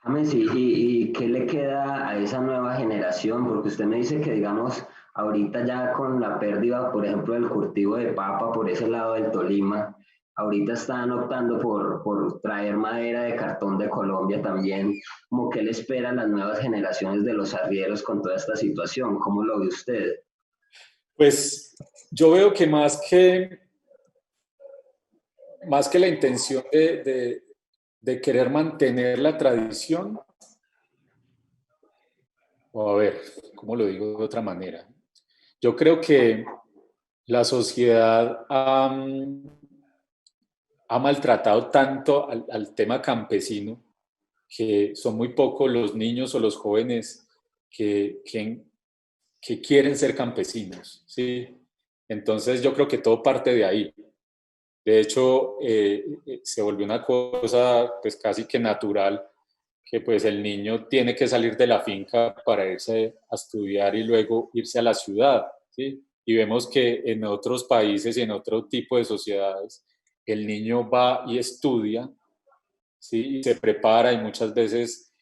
James, ¿y qué le queda a esa nueva generación? Porque usted me dice que, digamos, ahorita ya con la pérdida, por ejemplo, del cultivo de papa por ese lado del Tolima, ahorita están optando por traer madera de cartón de Colombia también. ¿Cómo qué le espera a las nuevas generaciones de los arrieros con toda esta situación? ¿Cómo lo ve usted? Pues yo veo que más que la intención de querer mantener la tradición, o a ver, ¿cómo lo digo de otra manera? Yo creo que la sociedad ha maltratado tanto al tema campesino que son muy pocos los niños o los jóvenes que quieren ser campesinos, ¿sí? Entonces yo creo que todo parte de ahí. De hecho, se volvió una cosa pues casi que natural, que pues el niño tiene que salir de la finca para irse a estudiar y luego irse a la ciudad, ¿sí? Y vemos que en otros países y en otro tipo de sociedades, el niño va y estudia, ¿sí? Y se prepara y muchas veces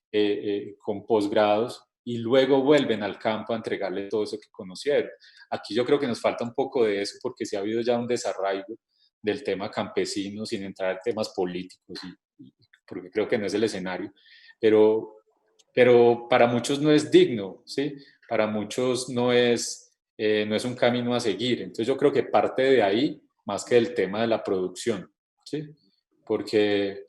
con posgrados y luego vuelven al campo a entregarle todo eso que conocieron. Aquí yo creo que nos falta un poco de eso porque sí ha habido ya un desarraigo del tema campesino sin entrar en temas políticos porque creo que no es el escenario, pero para muchos no es digno, ¿sí? Para muchos no es un camino a seguir. Entonces yo creo que parte de ahí más que del tema de la producción, ¿sí? Porque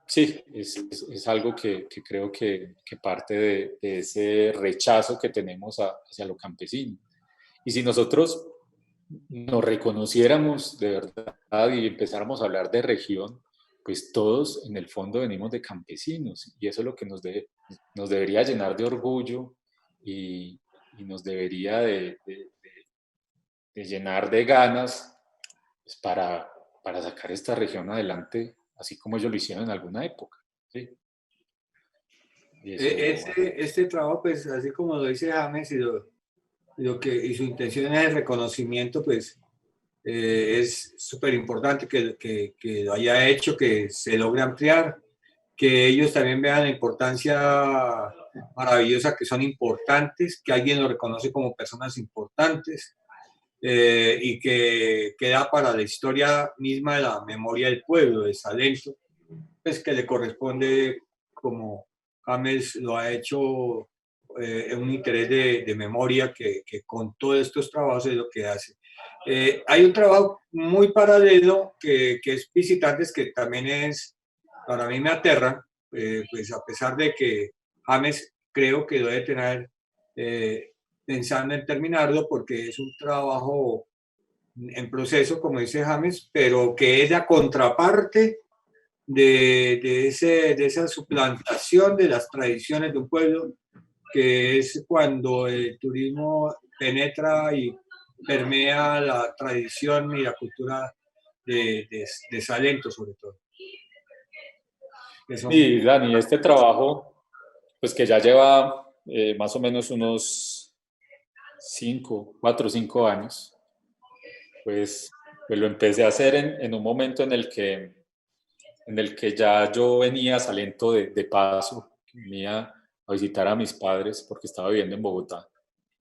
sí, es algo que creo que parte de ese rechazo que tenemos hacia lo campesino. Y si nosotros nos reconociéramos de verdad y empezáramos a hablar de región, pues todos en el fondo venimos de campesinos y eso es lo que nos debería llenar de orgullo y nos debería de llenar de ganas pues, para sacar esta región adelante, así como ellos lo hicieron en alguna época. ¿Sí? Y Este trabajo, pues así como lo dice James y su intención es el reconocimiento, pues es súper importante que lo haya hecho, que se logre ampliar, que ellos también vean la importancia maravillosa que son importantes, que alguien lo reconoce como personas importantes y que queda para la historia misma de la memoria del pueblo, de Salento, pues que le corresponde, como James lo ha hecho, un interés de memoria que con todos estos trabajos es lo que hace. Hay un trabajo muy paralelo que es Visitantes, que también es, para mí me aterra, pues a pesar de que James creo que debe tener pensando en terminarlo porque es un trabajo en proceso, como dice James, pero que es la contraparte de esa suplantación de las tradiciones de un pueblo, que es cuando el turismo penetra y permea la tradición y la cultura de Salento, sobre todo. Sí, Dani, este trabajo, pues que ya lleva más o menos unos 4 o 5 años, pues lo empecé a hacer en un momento en el que ya yo venía a Salento de paso, venía a visitar a mis padres porque estaba viviendo en Bogotá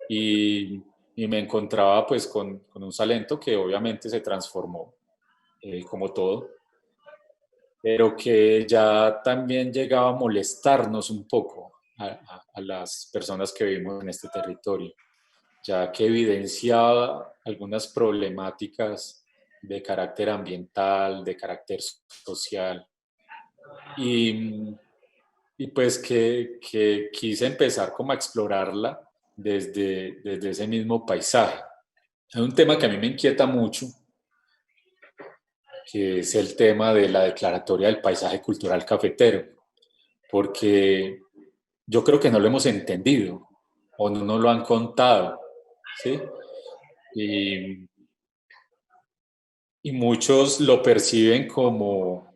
y me encontraba pues con un Salento que obviamente se transformó como todo, pero que ya también llegaba a molestarnos un poco a las personas que vivimos en este territorio, ya que evidenciaba algunas problemáticas de carácter ambiental, de carácter social. Y y pues que quise empezar como a explorarla desde ese mismo paisaje. Hay un tema que a mí me inquieta mucho, que es el tema de la declaratoria del paisaje cultural cafetero, porque yo creo que no lo hemos entendido o no nos lo han contado, ¿sí? Y, y muchos lo perciben como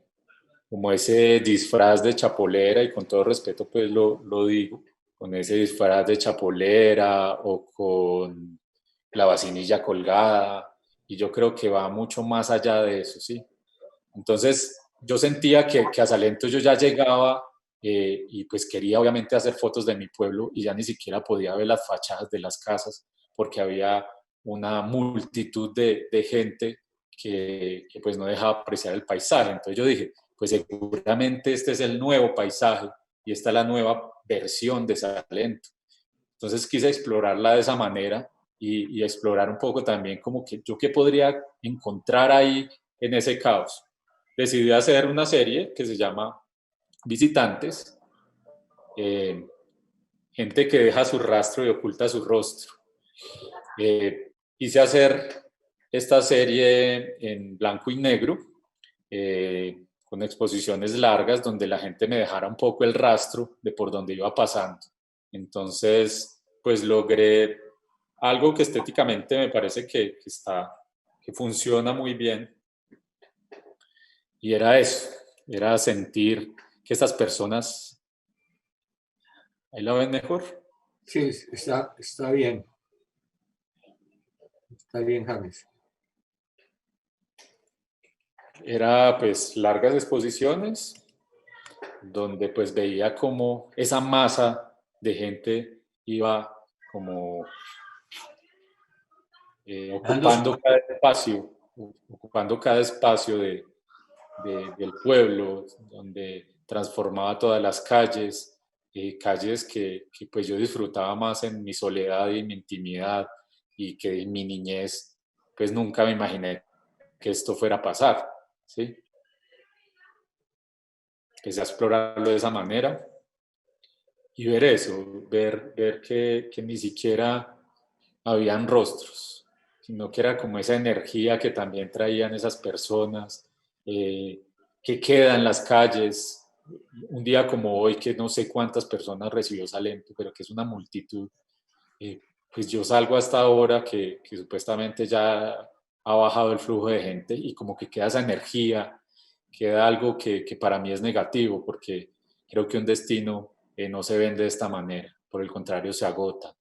ese disfraz de chapolera, y con todo respeto pues lo digo, con ese disfraz de chapolera o con la vacinilla colgada, y yo creo que va mucho más allá de eso, ¿sí? Entonces yo sentía que a Salento yo ya llegaba y pues quería obviamente hacer fotos de mi pueblo y ya ni siquiera podía ver las fachadas de las casas porque había una multitud de gente que pues no dejaba apreciar el paisaje. Entonces yo dije, pues seguramente este es el nuevo paisaje y esta es la nueva versión de Salento. Entonces quise explorarla de esa manera y explorar un poco también como que yo qué podría encontrar ahí en ese caos. Decidí hacer una serie que se llama Visitantes, gente que deja su rastro y oculta su rostro. Quise hacer esta serie en blanco y negro, con exposiciones largas donde la gente me dejara un poco el rastro de por donde iba pasando. Entonces, pues logré algo que estéticamente me parece que funciona muy bien, y era eso, era sentir que estas personas, ahí la ven mejor, Sí, está bien. Está bien, James. era pues largas exposiciones donde pues veía como esa masa de gente iba como ocupando cada espacio del pueblo, donde transformaba todas las calles, calles que pues yo disfrutaba más en mi soledad y en mi intimidad, y que en mi niñez pues nunca me imaginé que esto fuera a pasar, ¿sí? Empecé a explorarlo de esa manera y ver eso, ver que ni siquiera habían rostros, sino que era como esa energía que también traían esas personas, que quedan en las calles. Un día como hoy, que no sé cuántas personas recibió Salento, pero que es una multitud, pues yo salgo hasta ahora que supuestamente ya ha bajado el flujo de gente, y como que queda esa energía, queda algo que para mí es negativo, porque creo que un destino no se vende de esta manera, por el contrario se agota.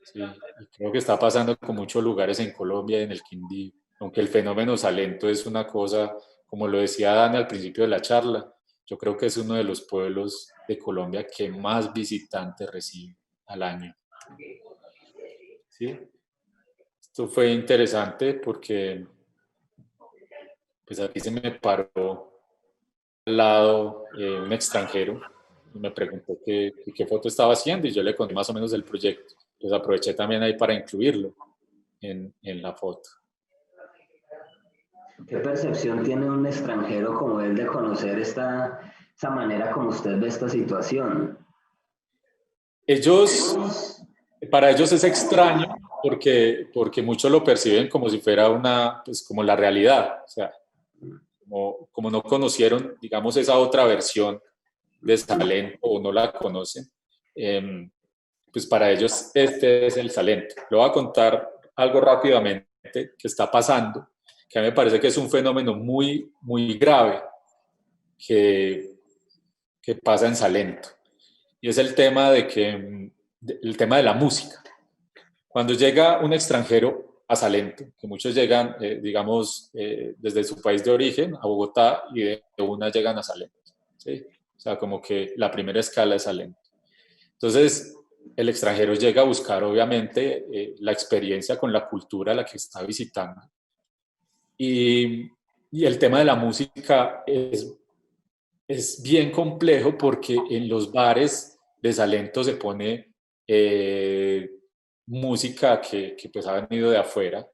Sí, y creo que está pasando con muchos lugares en Colombia y en el Quindío, aunque el fenómeno Salento es una cosa, como lo decía Dani al principio de la charla, yo creo que es uno de los pueblos de Colombia que más visitantes recibe al año. ¿Sí? Esto fue interesante porque pues aquí se me paró al lado un extranjero y me preguntó qué foto estaba haciendo, y yo le conté más o menos el proyecto. Pues aproveché también ahí para incluirlo en la foto. ¿Qué percepción tiene un extranjero como él de conocer esa manera como usted ve esta situación? Para ellos es extraño porque muchos lo perciben como si fuera pues como la realidad. O sea, como no conocieron, digamos, esa otra versión de Salento o no la conocen, pues para ellos este es el Salento. Le voy a contar algo rápidamente que está pasando, que a mí me parece que es un fenómeno muy, muy grave que pasa en Salento. Y es el tema el tema de la música. Cuando llega un extranjero a Salento, que muchos llegan, digamos, desde su país de origen, a Bogotá, y de una llegan a Salento, ¿sí? O sea, como que la primera escala es Salento. Entonces, el extranjero llega a buscar, obviamente, la experiencia con la cultura a la que está visitando. Y el tema de la música es bien complejo, porque en los bares de Salento se pone música que pues ha venido de afuera,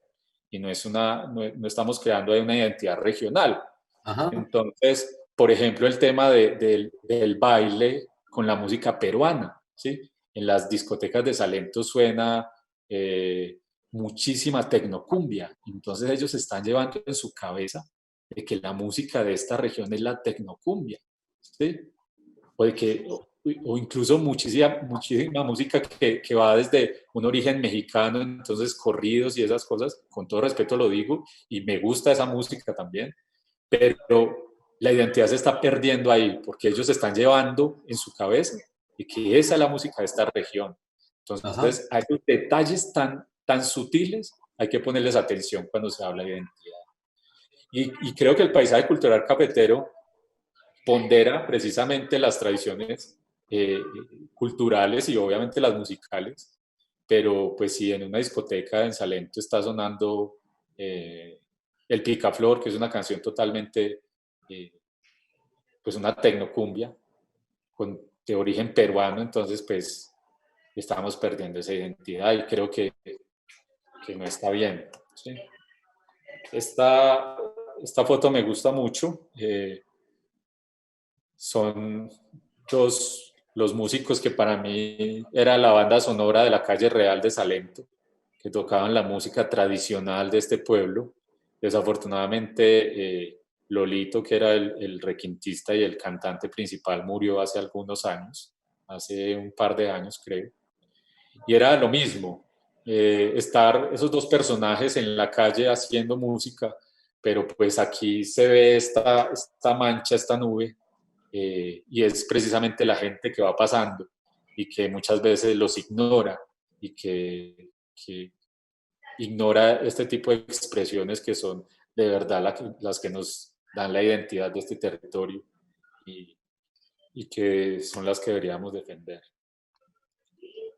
y no estamos creando ahí una identidad regional. Ajá. Entonces, por ejemplo, el tema del baile con la música peruana, ¿sí? En las discotecas de Salento suena muchísima tecnocumbia, entonces ellos están llevando en su cabeza de que la música de esta región es la tecnocumbia, ¿sí? O de que o incluso muchísima música que va desde un origen mexicano, entonces corridos y esas cosas, con todo respeto lo digo, y me gusta esa música también, pero la identidad se está perdiendo ahí, porque ellos están llevando en su cabeza de que esa es la música de esta región. Entonces, a esos detalles tan sutiles hay que ponerles atención cuando se habla de identidad. Y creo que el paisaje cultural cafetero pondera precisamente las tradiciones culturales y obviamente las musicales, pero pues si en una discoteca en Salento está sonando El Picaflor, que es una canción totalmente, pues una tecnocumbia de origen peruano, entonces pues estamos perdiendo esa identidad y creo que no está bien, ¿sí? Esta foto me gusta mucho. Son los músicos que para mí era la banda sonora de la calle Real de Salento, que tocaban la música tradicional de este pueblo. Desafortunadamente, Lolito, que era el requintista y el cantante principal, murió hace algunos años, hace un par de años creo. Y era lo mismo, estar esos dos personajes en la calle haciendo música, pero pues aquí se ve esta mancha, esta nube, y es precisamente la gente que va pasando y que muchas veces los ignora y que ignora este tipo de expresiones que son de verdad las que nos dan la identidad de este territorio y que son las que deberíamos defender.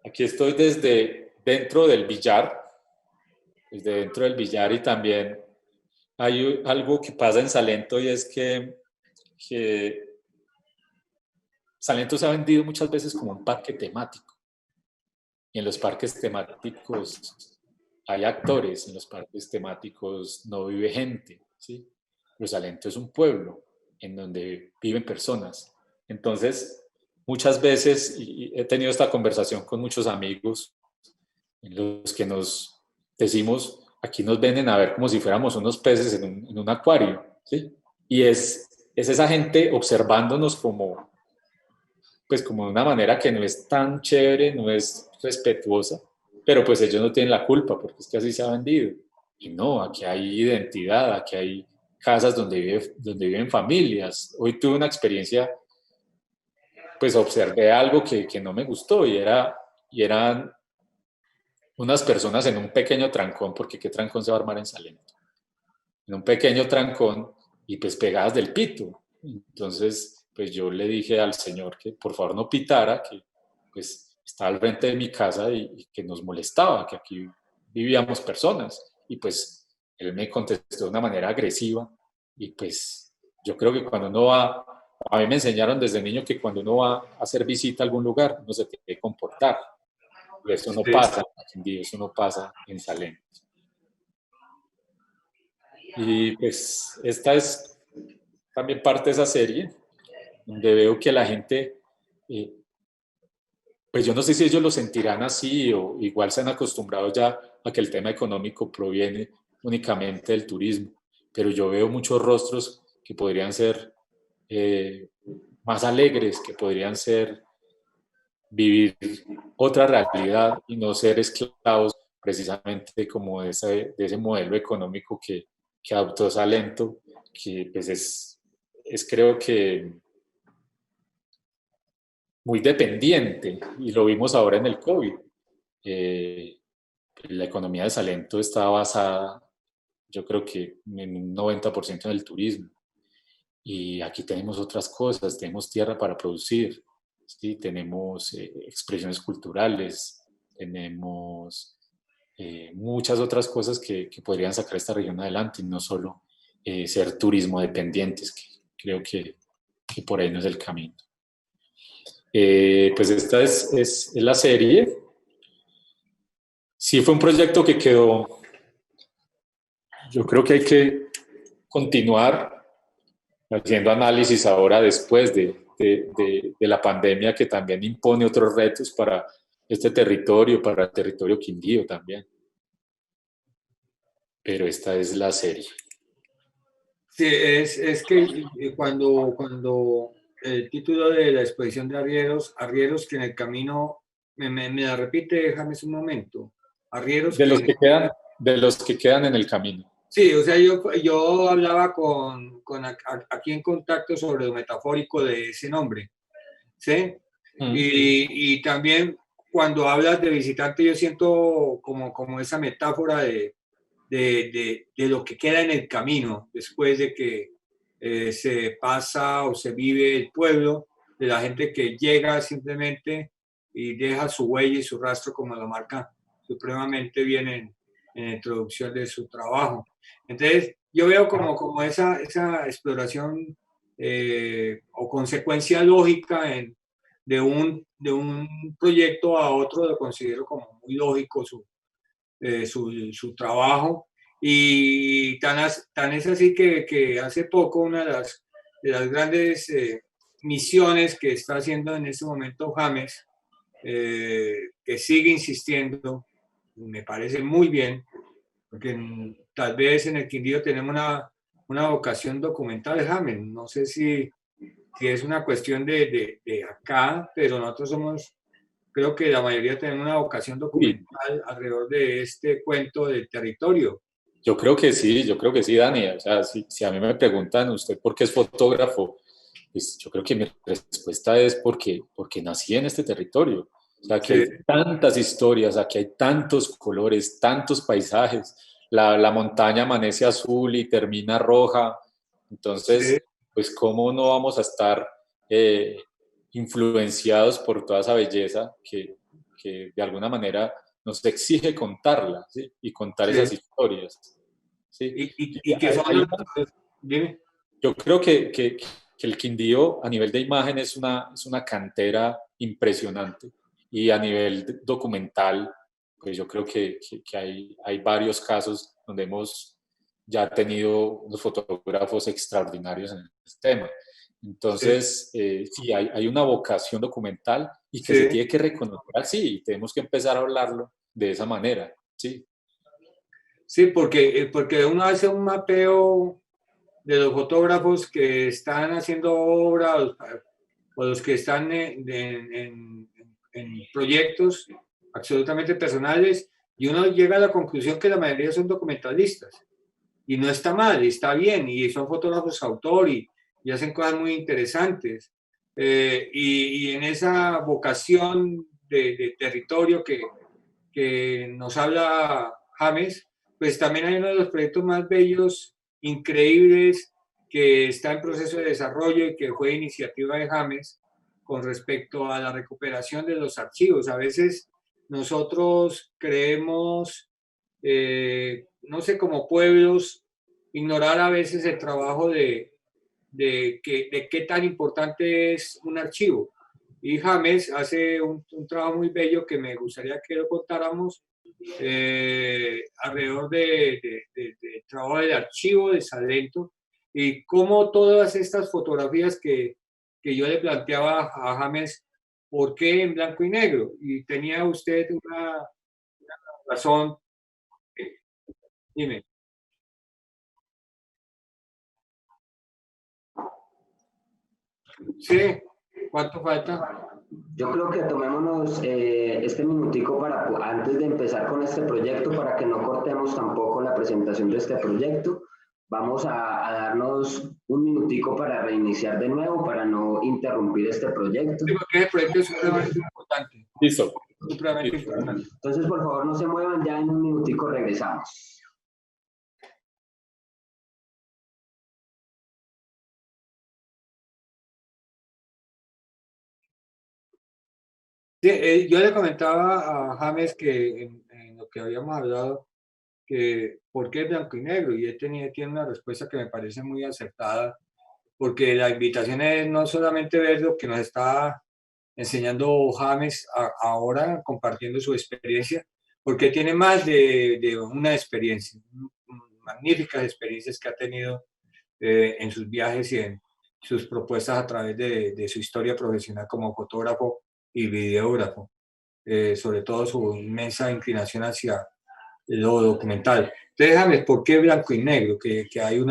Aquí estoy desde dentro del billar, y también hay algo que pasa en Salento y es que Salento se ha vendido muchas veces como un parque temático. Y en los parques temáticos hay actores, en los parques temáticos no vive gente, ¿sí? Pero Salento es un pueblo en donde viven personas. Entonces, muchas veces, y he tenido esta conversación con muchos amigos, en los que nos decimos, aquí nos vienen a ver como si fuéramos unos peces en un acuario, ¿sí? Y es esa gente observándonos como de una manera que no es tan chévere, no es respetuosa, pero pues ellos no tienen la culpa porque es que así se ha vendido. Y no, aquí hay identidad, aquí hay casas donde viven familias. Hoy tuve una experiencia, pues observé algo que no me gustó y eran unas personas en un pequeño trancón, porque ¿qué trancón se va a armar en Salento? En un pequeño trancón y pues pegadas del pito. Entonces, pues yo le dije al señor que por favor no pitara, que pues estaba al frente de mi casa y que nos molestaba, que aquí vivíamos personas. Y pues él me contestó de una manera agresiva y pues yo creo que cuando uno va, a mí me enseñaron desde niño que cuando uno va a hacer visita a algún lugar, uno se tiene que comportar. Y eso no pasa en Quindío, eso no pasa en Salento. Y pues esta es también parte de esa serie, donde veo que la gente, pues yo no sé si ellos lo sentirán así o igual se han acostumbrado ya a que el tema económico proviene únicamente del turismo, pero yo veo muchos rostros que podrían ser más alegres, que podrían ser vivir otra realidad y no ser esclavos precisamente como de ese modelo económico que adoptó Salento, que pues es creo que muy dependiente, y lo vimos ahora en el COVID. La economía de Salento está basada, yo creo que en un 90% en el turismo. Y aquí tenemos otras cosas, tenemos tierra para producir, ¿sí? Tenemos expresiones culturales, tenemos muchas otras cosas que podrían sacar esta región adelante, y no solo ser turismo dependientes, que creo que por ahí no es el camino. Pues esta es la serie. Sí, fue un proyecto que quedó. Yo creo que hay que continuar haciendo análisis ahora después de de la pandemia, que también impone otros retos para este territorio, para el territorio quindío también. Pero esta es la serie. Sí, es que cuando el título de la exposición de arrieros que en el camino, me la repite, James, un momento. Arrieros de los que quedan en el camino. Sí, o sea, yo hablaba aquí en contacto sobre lo metafórico de ese nombre, ¿sí? Y también cuando hablas de visitante, yo siento como esa metáfora de lo que queda en el camino después de que se pasa o se vive el pueblo, de la gente que llega simplemente y deja su huella y su rastro, como lo marca supremamente bien en la introducción de su trabajo. Entonces, yo veo como esa exploración o consecuencia lógica de un proyecto a otro, lo considero como muy lógico su trabajo. Y tan es así que hace poco una de las grandes misiones que está haciendo en este momento James, que sigue insistiendo, me parece muy bien, porque tal vez en el Quindío tenemos una vocación documental, James. No sé si es una cuestión de acá, pero nosotros creo que la mayoría tenemos una vocación documental alrededor de este cuento del territorio. Yo creo que sí, Dani. O sea, si a mí me preguntan, ¿usted por qué es fotógrafo? Pues yo creo que mi respuesta es porque nací en este territorio. O sea, que hay tantas historias, aquí hay tantos colores, tantos paisajes. La montaña amanece azul y termina roja. Entonces, pues, ¿cómo no vamos a estar influenciados por toda esa belleza que de alguna manera nos exige contarla, ¿sí? Y contar esas historias, ¿sí? Y que son... Dime. Yo creo que el Quindío a nivel de imagen es una cantera impresionante, y a nivel documental, pues yo creo que hay varios casos donde hemos ya tenido unos fotógrafos extraordinarios en este tema. Entonces, sí, hay una vocación documental y que se tiene que reconocer así, y tenemos que empezar a hablarlo de esa manera, ¿sí? Sí, porque uno hace un mapeo de los fotógrafos que están haciendo obra o los que están en proyectos absolutamente personales, y uno llega a la conclusión que la mayoría son documentalistas. Y no está mal, está bien, y son fotógrafos autor y hacen cosas muy interesantes. Y en esa vocación de territorio que nos habla James, pues también hay uno de los proyectos más bellos, increíbles, que está en proceso de desarrollo y que fue iniciativa de James con respecto a la recuperación de los archivos. A veces nosotros creemos, no sé, como pueblos, ignorar a veces el trabajo de qué tan importante es un archivo. Y James hace un trabajo muy bello que me gustaría que lo contáramos alrededor del trabajo del archivo de Salento, y cómo todas estas fotografías que yo le planteaba a James, ¿por qué en blanco y negro? Y tenía usted una razón. Dime. Sí, ¿cuánto falta? Yo creo que tomémonos este minutico antes de empezar con este proyecto, para que no cortemos tampoco la presentación de este proyecto. Vamos a darnos un minutico para reiniciar de nuevo, para no interrumpir este proyecto. Sí, porque el proyecto es supremamente importante. Listo. Supremamente importante. Entonces, por favor, no se muevan, ya en un minutico regresamos. Sí, yo le comentaba a James que en lo que habíamos hablado, que por qué blanco y negro, y él tiene una respuesta que me parece muy acertada, porque la invitación es no solamente ver lo que nos está enseñando James ahora, compartiendo su experiencia, porque tiene más de una experiencia, magníficas experiencias que ha tenido en sus viajes sus propuestas a través de su historia profesional como fotógrafo y videógrafo, sobre todo su inmensa inclinación hacia lo documental. Entonces, déjame, ¿por qué blanco y negro? Que hay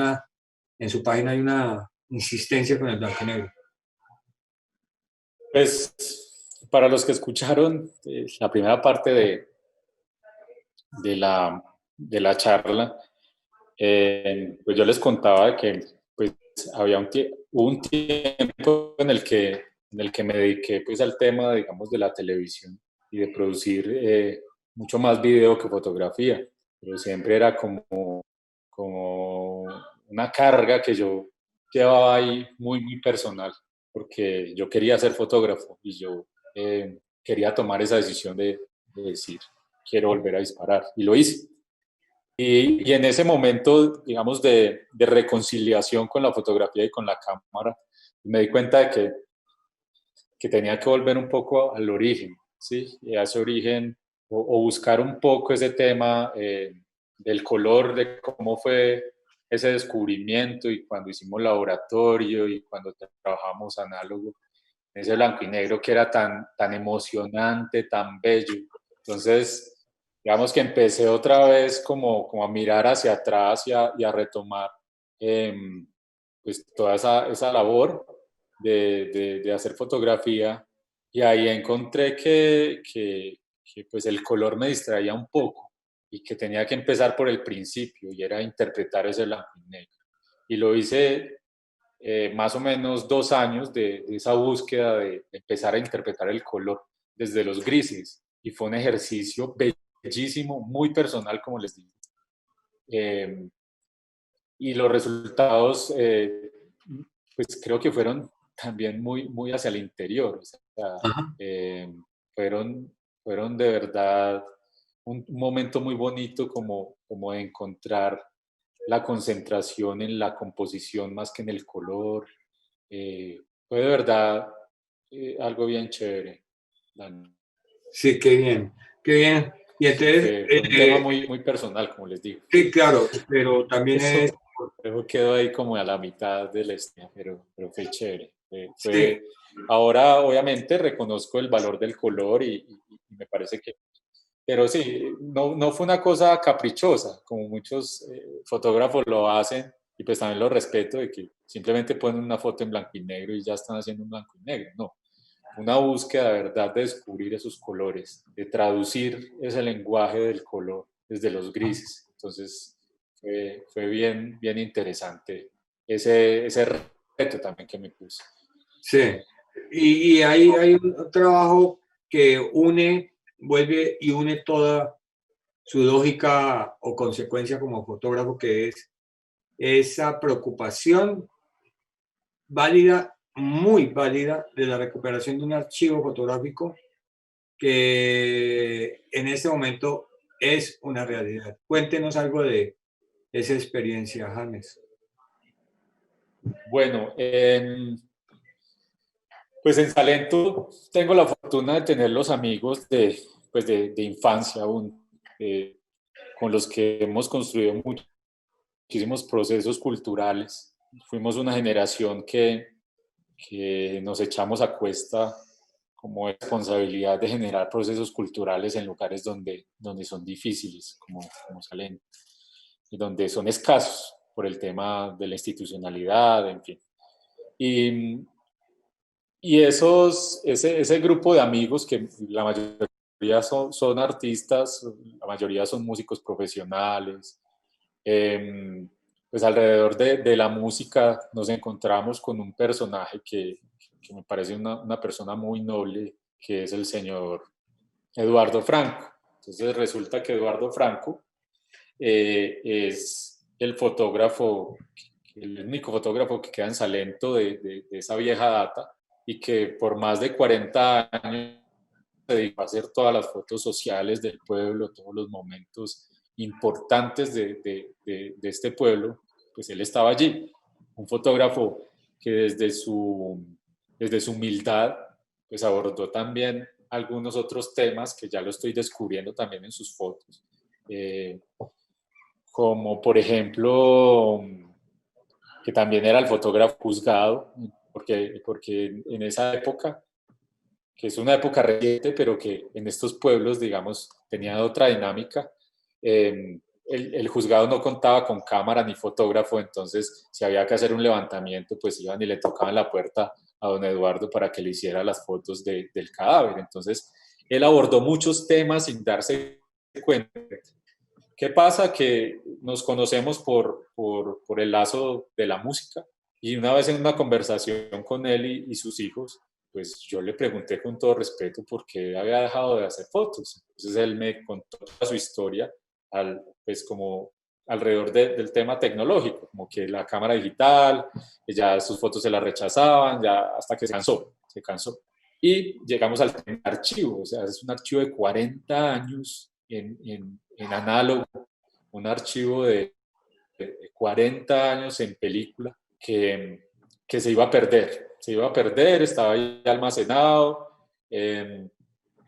en su página hay una insistencia con el blanco y negro. Pues para los que escucharon la primera parte de la charla, pues yo les contaba que pues, hubo un tiempo en el que me dediqué pues, al tema, digamos, de la televisión y de producir mucho más video que fotografía, pero siempre era como una carga que yo llevaba ahí muy, muy personal, porque yo quería ser fotógrafo y yo quería tomar esa decisión de decir, quiero volver a disparar, y lo hice. Y en ese momento, digamos, de reconciliación con la fotografía y con la cámara, me di cuenta de que tenía que volver un poco al origen, ¿sí? Y a ese origen, o buscar un poco ese tema del color, de cómo fue ese descubrimiento y cuando hicimos laboratorio y cuando trabajamos análogo, ese blanco y negro que era tan emocionante, tan bello. Entonces, digamos que empecé otra vez como a mirar hacia atrás y a retomar pues toda esa labor de hacer fotografía, y ahí encontré que pues el color me distraía un poco y que tenía que empezar por el principio y era interpretar ese blanco y negro. Y lo hice más o menos 2 años de esa búsqueda de empezar a interpretar el color desde los grises, y fue un ejercicio bellísimo, muy personal, como les digo. Y los resultados, pues creo que fueron también muy, muy hacia el interior. O sea, fueron, fueron de verdad un momento muy bonito como de encontrar la concentración en la composición más que en el color. Fue de verdad algo bien chévere, Dani. Sí, qué bien, qué bien. Y entonces, Fue un tema muy, muy personal, como les digo. sí, claro, pero también es... Eso quedó ahí como a la mitad del pero fue chévere. Sí, Ahora, obviamente, reconozco el valor del color y me parece que... Pero sí, no fue una cosa caprichosa, como muchos fotógrafos lo hacen, y pues también lo respeto, de que simplemente ponen una foto en blanco y negro y ya están haciendo un blanco y negro. No, una búsqueda de verdad de descubrir esos colores, de traducir ese lenguaje del color desde los grises. Entonces, fue bien, bien interesante ese reto también que me puse. sí. Y hay un trabajo que vuelve y une toda su lógica o consecuencia como fotógrafo, que es esa preocupación válida, muy válida, de la recuperación de un archivo fotográfico que en este momento es una realidad. Cuéntenos algo de esa experiencia, James. Bueno, pues en Salento tengo la fortuna de tener los amigos pues de infancia aún, con los que hemos construido muchísimos procesos culturales. Fuimos una generación que nos echamos a cuesta como responsabilidad de generar procesos culturales en lugares donde son difíciles, como Salento, y donde son escasos por el tema de la institucionalidad, en fin. Y ese grupo de amigos, que la mayoría son artistas, la mayoría son músicos profesionales, pues alrededor de la música nos encontramos con un personaje que me parece una persona muy noble, que es el señor Eduardo Franco. Entonces resulta que Eduardo Franco es el único fotógrafo que queda en Salento de esa vieja data, y que por más de 40 años se dedicó a hacer todas las fotos sociales del pueblo, todos los momentos importantes de este pueblo, pues él estaba allí. Un fotógrafo que desde su humildad pues abordó también algunos otros temas que ya lo estoy descubriendo también en sus fotos. Como por ejemplo que también era el fotógrafo juzgado, porque en esa época, que es una época reciente, pero que en estos pueblos, digamos, tenía otra dinámica, el juzgado no contaba con cámara ni fotógrafo, entonces si había que hacer un levantamiento, pues iban y le tocaban la puerta a don Eduardo para que le hiciera las fotos del cadáver. Entonces, él abordó muchos temas sin darse cuenta. ¿Qué pasa? Que nos conocemos por el lazo de la música, y una vez en una conversación con él y sus hijos, pues yo le pregunté con todo respeto por qué había dejado de hacer fotos. Entonces él me contó toda su historia, pues como alrededor del tema tecnológico, como que la cámara digital, que ya sus fotos se las rechazaban, ya hasta que se cansó. Y llegamos al archivo, o sea, es un archivo de 40 años en análogo, un archivo de 40 años en película que se iba a perder, estaba ahí almacenado.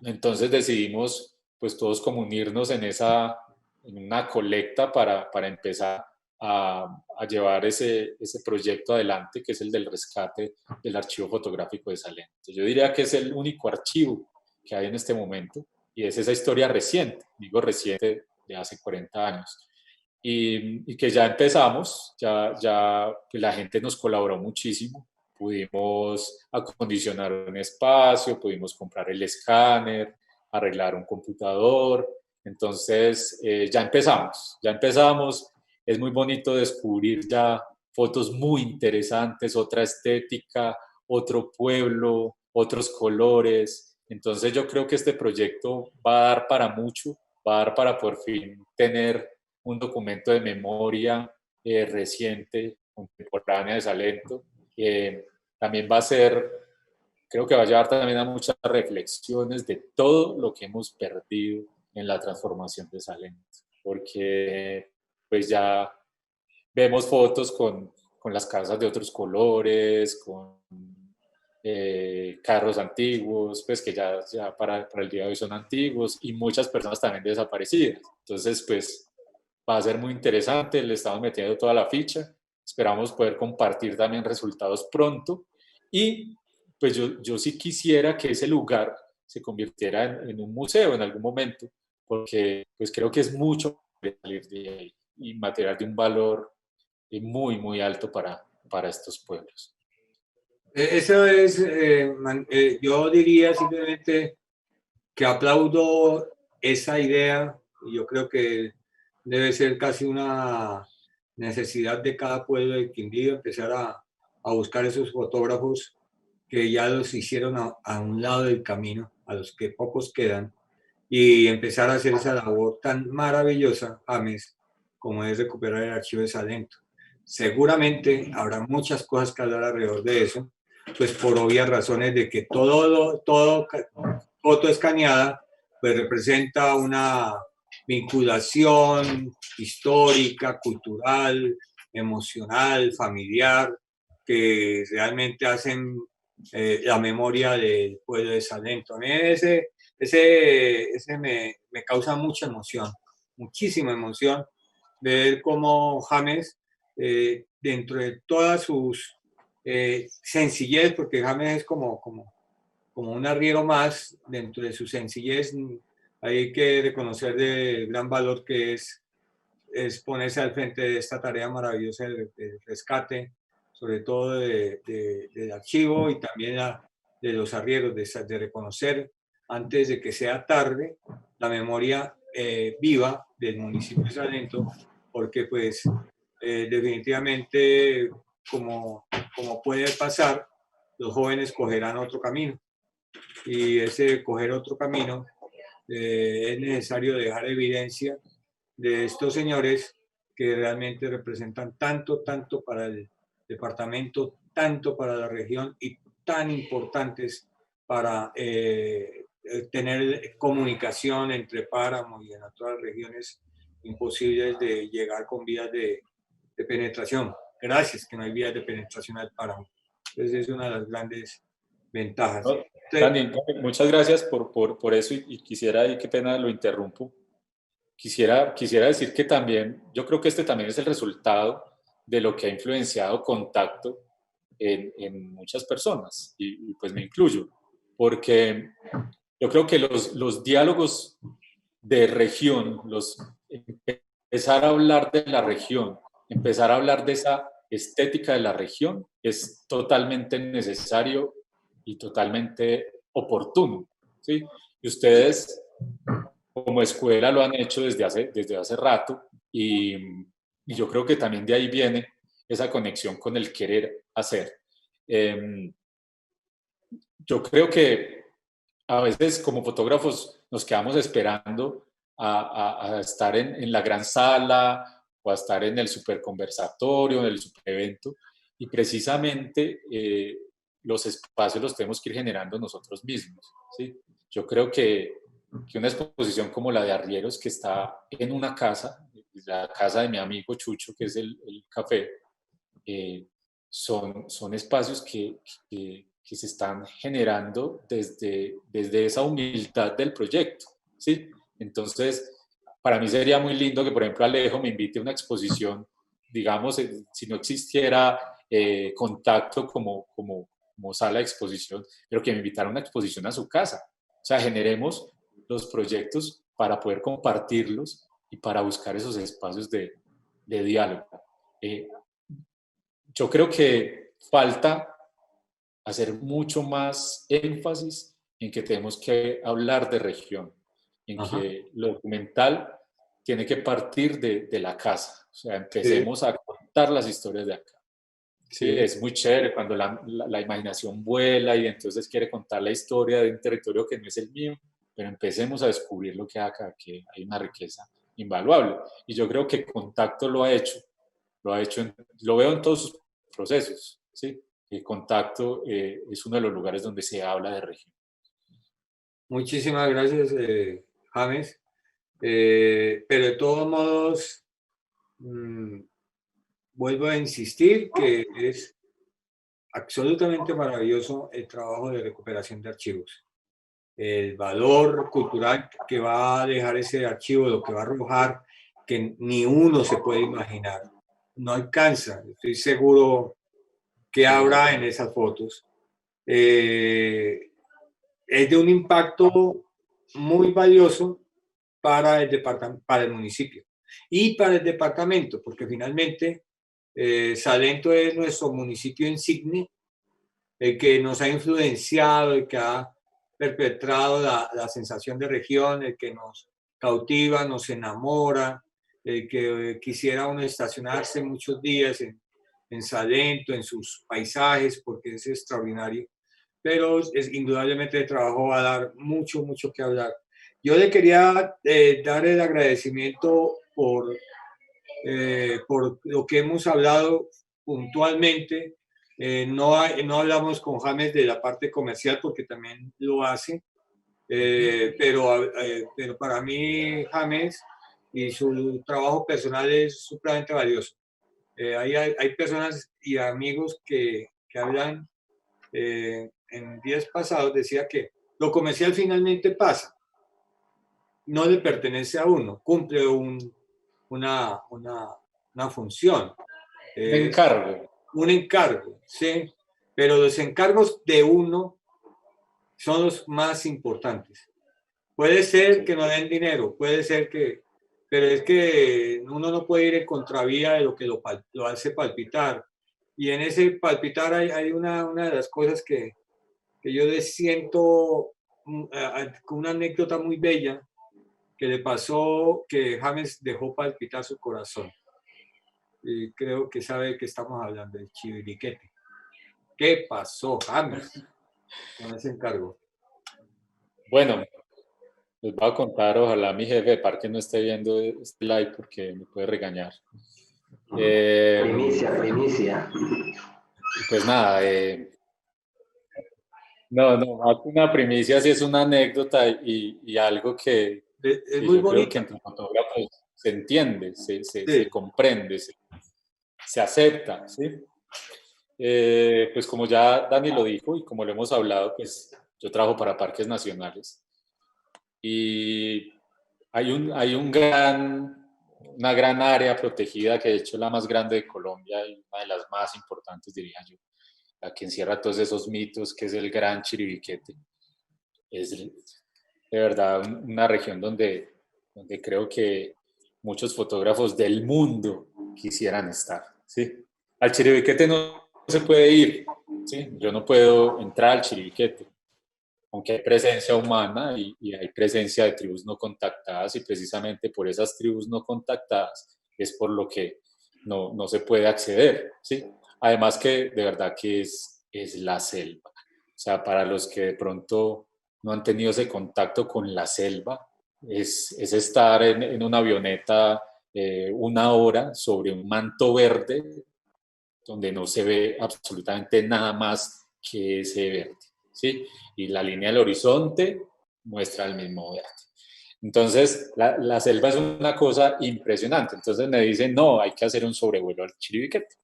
Entonces decidimos pues todos como unirnos en una colecta para empezar a llevar ese proyecto adelante, que es el del rescate del archivo fotográfico de Salento. Yo diría que es el único archivo que hay en este momento, y es esa historia reciente, digo reciente, de hace 40 años. Y que ya empezamos, ya pues la gente nos colaboró muchísimo, pudimos acondicionar un espacio, pudimos comprar el escáner, arreglar un computador. Entonces ya empezamos, es muy bonito descubrir ya fotos muy interesantes, otra estética, otro pueblo, otros colores. Entonces yo creo que este proyecto va a dar para mucho, va a dar para por fin tener un documento de memoria reciente, contemporánea de Salento. También va a ser, creo que va a llevar también a muchas reflexiones de todo lo que hemos perdido en la transformación de Salento, porque pues ya vemos fotos con las casas de otros colores, con carros antiguos, pues que ya para el día de hoy son antiguos, y muchas personas también desaparecidas. Entonces, pues va a ser muy interesante, le estamos metiendo toda la ficha, esperamos poder compartir también resultados pronto, y pues yo sí quisiera que ese lugar se convirtiera en un museo en algún momento, porque pues creo que es mucho salir de ahí, y material de un valor muy, muy alto para estos pueblos. Eso es, yo diría simplemente que aplaudo esa idea, y yo creo que debe ser casi una necesidad de cada pueblo de Quindío empezar a buscar esos fotógrafos que ya los hicieron a un lado del camino, a los que pocos quedan, y empezar a hacer esa labor tan maravillosa, James, como es recuperar el archivo de Salento. Seguramente habrá muchas cosas que hablar alrededor de eso, pues por obvias razones de que todo foto escaneada pues representa una vinculación histórica, cultural, emocional, familiar, que realmente hacen la memoria del pueblo de Salento. A mí ese me causa mucha emoción, muchísima emoción, ver cómo James, dentro de todas sus sencillez, porque James es como un arriero más, dentro de su sencillez hay que reconocer del gran valor que es ponerse al frente de esta tarea maravillosa del rescate, sobre todo del archivo, y también de los arrieros, de reconocer antes de que sea tarde la memoria viva del municipio de Salento, porque pues definitivamente como puede pasar, los jóvenes cogerán otro camino, y ese coger otro camino es necesario dejar evidencia de estos señores que realmente representan tanto para el departamento, tanto para la región, y tan importantes para tener comunicación entre Páramo y en otras regiones imposibles de llegar con vías de penetración. Gracias, que no hay vías de penetración al Páramo. Entonces es una de las grandes ventajas. No, Dani, muchas gracias por eso, y quisiera, y qué pena lo interrumpo, quisiera decir que también, yo creo que este también es el resultado de lo que ha influenciado Contacto en muchas personas, y pues me incluyo, porque yo creo que los diálogos de región, empezar a hablar de la región, empezar a hablar de esa estética de la región es totalmente necesario y totalmente oportuno, ¿sí? Y ustedes como escuela lo han hecho desde hace rato y yo creo que también de ahí viene esa conexión con el querer hacer. Yo creo que a veces como fotógrafos nos quedamos esperando a estar en la gran sala o a estar en el super conversatorio, en el super evento, y precisamente los espacios los tenemos que ir generando nosotros mismos, ¿sí? Yo creo que una exposición como la de Arrieros, que está en una casa, la casa de mi amigo Chucho, que es el café, son espacios que se están generando desde esa humildad del proyecto, ¿sí? Entonces, para mí sería muy lindo que, por ejemplo, Alejo me invite a una exposición, digamos, si no existiera Contacto como sala de exposición, pero que me invitara a una exposición a su casa. O sea, generemos los proyectos para poder compartirlos y para buscar esos espacios de diálogo. Yo creo que falta hacer mucho más énfasis en que tenemos que hablar de región, en Ajá. que lo documental tiene que partir de la casa. O sea, empecemos a contar las historias de acá. Sí, Sí. es muy chévere cuando la imaginación vuela y entonces quiere contar la historia de un territorio que no es el mío, pero empecemos a descubrir lo que hay acá, que hay una riqueza invaluable. Y yo creo que Contacto lo ha hecho, lo veo en todos sus procesos, ¿sí? El Contacto es uno de los lugares donde se habla de región. Muchísimas gracias, James. Pero de todos modos, vuelvo a insistir que es absolutamente maravilloso el trabajo de recuperación de archivos. El valor cultural que va a dejar ese archivo, lo que va a arrojar, que ni uno se puede imaginar. No alcanza, estoy seguro que habrá en esas fotos. Es de un impacto muy valioso para para el municipio y para el departamento, porque finalmente Salento es nuestro municipio insigne, el que nos ha influenciado, el que ha perpetrado la sensación de región, el que nos cautiva, nos enamora, el que quisiera uno estacionarse muchos días en Salento, en sus paisajes, porque es extraordinario. Pero indudablemente el trabajo va a dar mucho, mucho que hablar. Yo le quería dar el agradecimiento por lo que hemos hablado puntualmente. No hablamos con James de la parte comercial porque también lo hace, pero para mí James y su trabajo personal es supremamente valioso. Hay personas y amigos que hablan, en días pasados decía que lo comercial finalmente pasa, no le pertenece a uno, cumple una función. Un encargo. Un encargo, ¿sí? Pero los encargos de uno son los más importantes. Puede ser que no den dinero, puede ser que, pero es que uno no puede ir en contravía de lo que lo hace palpitar. Y en ese palpitar hay una de las cosas que yo siento con una anécdota muy bella que le pasó, que James dejó palpitar su corazón. Y creo que sabe que estamos hablando del Chiviriquete. ¿Qué pasó, James, con ese encargo? Bueno, les voy a contar, ojalá mi jefe de parque no esté viendo este live porque me puede regañar. Primicia. Pues nada, no, más que una primicia, sí es una anécdota y algo que muy yo creo bonito. que entre fotógrafos se entiende, Sí. se comprende, se acepta, ¿sí? Pues como ya Dani lo dijo y como lo hemos hablado, pues yo trabajo para parques nacionales y hay un gran una gran área protegida, que de hecho es la más grande de Colombia y una de las más importantes, diría yo, la que encierra todos esos mitos, que es el Gran Chiribiquete. Es de verdad una región donde creo que muchos fotógrafos del mundo quisieran estar, ¿sí? Al Chiribiquete no se puede ir, ¿sí? Yo no puedo entrar al Chiribiquete, aunque hay presencia humana y hay presencia de tribus no contactadas, y precisamente por esas tribus no contactadas es por lo que no se puede acceder, ¿sí? Además que de verdad que es la selva. O sea, para los que de pronto no han tenido ese contacto con la selva, es estar en una avioneta una hora sobre un manto verde donde no se ve absolutamente nada más que ese verde, ¿sí? Y la línea del horizonte muestra el mismo verde. Entonces, la selva es una cosa impresionante. Entonces me dicen, no, hay que hacer un sobrevuelo al Chiribiquete.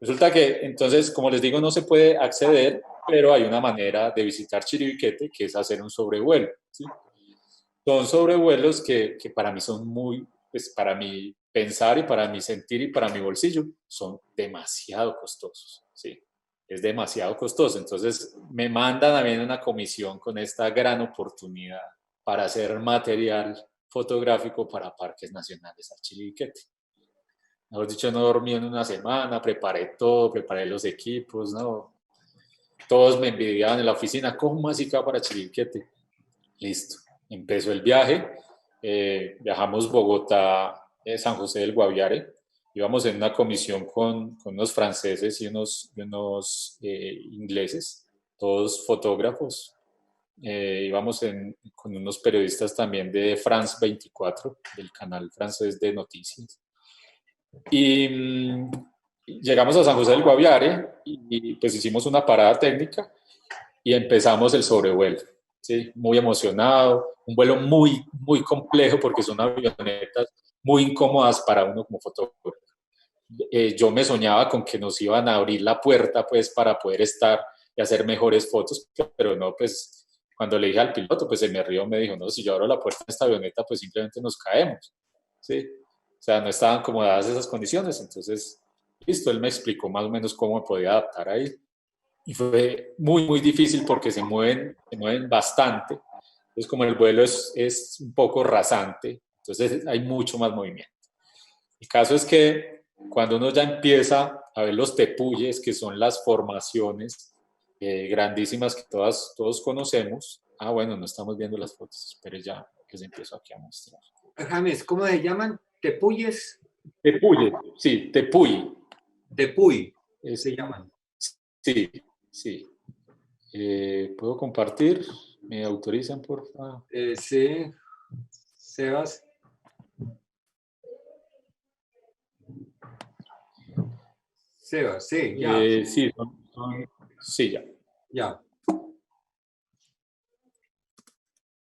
Resulta que, entonces, como les digo, no se puede acceder, pero hay una manera de visitar Chiribiquete, que es hacer un sobrevuelo, ¿sí? Son sobrevuelos que para mí son muy, pues para mi pensar y para mi sentir y para mi bolsillo, son demasiado costosos, ¿sí? Es demasiado costoso. Entonces me mandan a mí en una comisión con esta gran oportunidad para hacer material fotográfico para parques nacionales al Chiribiquete. Mejor dicho, no dormí en una semana, preparé todo, preparé los equipos, ¿no? Todos me envidiaban en la oficina, ¿cómo así que va para Chiribiquete? Listo, empezó el viaje, viajamos Bogotá, San José del Guaviare, íbamos en una comisión con unos franceses y unos ingleses, todos fotógrafos, íbamos con unos periodistas también de France 24, del canal francés de noticias, y llegamos a San José del Guaviare y pues hicimos una parada técnica y empezamos el sobrevuelo. ¿Sí? Muy emocionado, un vuelo muy, muy complejo porque son avionetas muy incómodas para uno como fotógrafo. Yo me soñaba con que nos iban a abrir la puerta pues para poder estar y hacer mejores fotos, pero no, pues cuando le dije al piloto, pues se me rió, me dijo, no, si yo abro la puerta de esta avioneta, pues simplemente nos caemos, ¿sí? O sea, no estaban acomodadas esas condiciones, entonces, listo, él me explicó más o menos cómo me podía adaptar ahí. Y fue muy, muy difícil porque se mueven bastante. Entonces, como el vuelo es un poco rasante, entonces hay mucho más movimiento. El caso es que cuando uno ya empieza a ver los tepuyes, que son las formaciones grandísimas que todos conocemos, bueno, no estamos viendo las fotos, pero ya les empiezo aquí a mostrar. James, ¿cómo se llaman? ¿Tepuyes? Tepuye, sí, tepuy. Tepuy, Se llaman. Sí, sí. ¿Puedo compartir? ¿Me autorizan, por favor? Sí, Sebas. Sebas, sí, ya. Sí, sí, ya. Ya.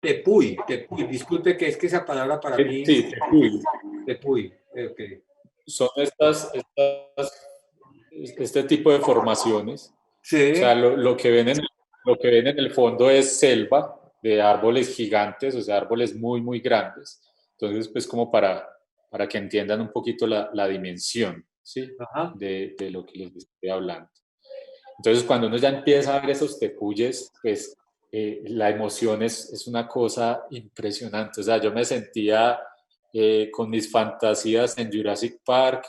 Tepuy, tepuy. Disculpe que es que esa palabra para mí. Sí, tepuy. Tepuy, ok. Son este tipo de formaciones. Sí. O sea, lo que ven en el fondo es selva de árboles gigantes, o sea, árboles muy, muy grandes. Entonces, pues como para que entiendan un poquito la dimensión, ¿sí? De lo que les estoy hablando. Entonces, cuando uno ya empieza a ver esos tepuyes, pues la emoción es una cosa impresionante. O sea, yo me sentía con mis fantasías en Jurassic Park,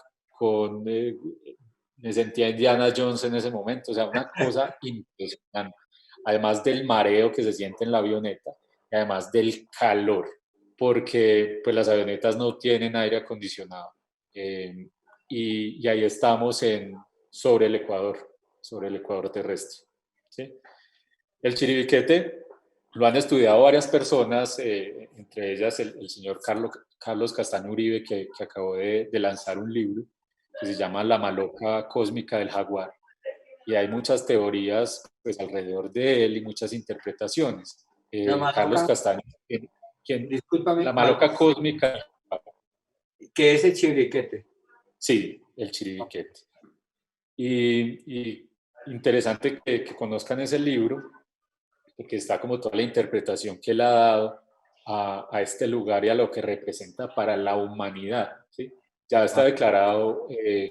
me sentía Indiana Jones en ese momento. O sea, una cosa impresionante. Además del mareo que se siente en la avioneta y además del calor, porque pues las avionetas no tienen aire acondicionado. Y ahí estamos sobre el Ecuador terrestre, ¿sí? El Chiribiquete lo han estudiado varias personas, entre ellas el señor Carlos Castaño Uribe, que acabó de lanzar un libro que se llama La Maloca Cósmica del Jaguar. Y hay muchas teorías pues, alrededor de él y muchas interpretaciones. Carlos Castaño, discúlpame, La Maloca Cósmica. ¿Qué es el Chiribiquete? Sí, el Chiribiquete. Y interesante que conozcan ese libro, porque está como toda la interpretación que él ha dado a este lugar y a lo que representa para la humanidad, ¿sí? Ya está declarado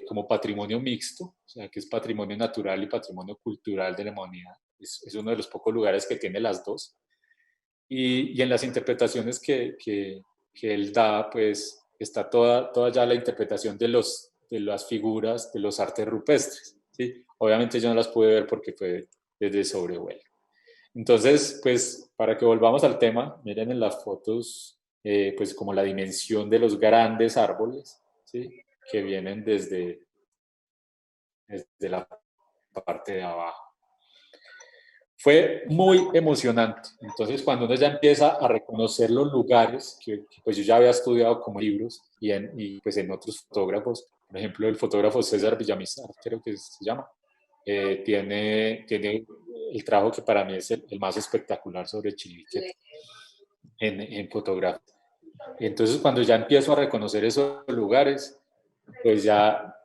como patrimonio mixto, o sea, que es patrimonio natural y patrimonio cultural de la humanidad. Es uno de los pocos lugares que tiene las dos. Y en las interpretaciones que él da, pues está toda ya la interpretación de las figuras, de los artes rupestres, ¿sí? Obviamente yo no las pude ver porque fue desde sobrevuelo. Entonces, pues para que volvamos al tema, miren en las fotos, pues como la dimensión de los grandes árboles, ¿sí? Que vienen desde la parte de abajo. Fue muy emocionante. Entonces, cuando uno ya empieza a reconocer los lugares, que pues yo ya había estudiado como libros y pues en otros fotógrafos, por ejemplo, el fotógrafo César Villamizar, creo que se llama, tiene el trabajo que para mí es el más espectacular sobre Chiribiquete en fotografía. Entonces, cuando ya empiezo a reconocer esos lugares, pues ya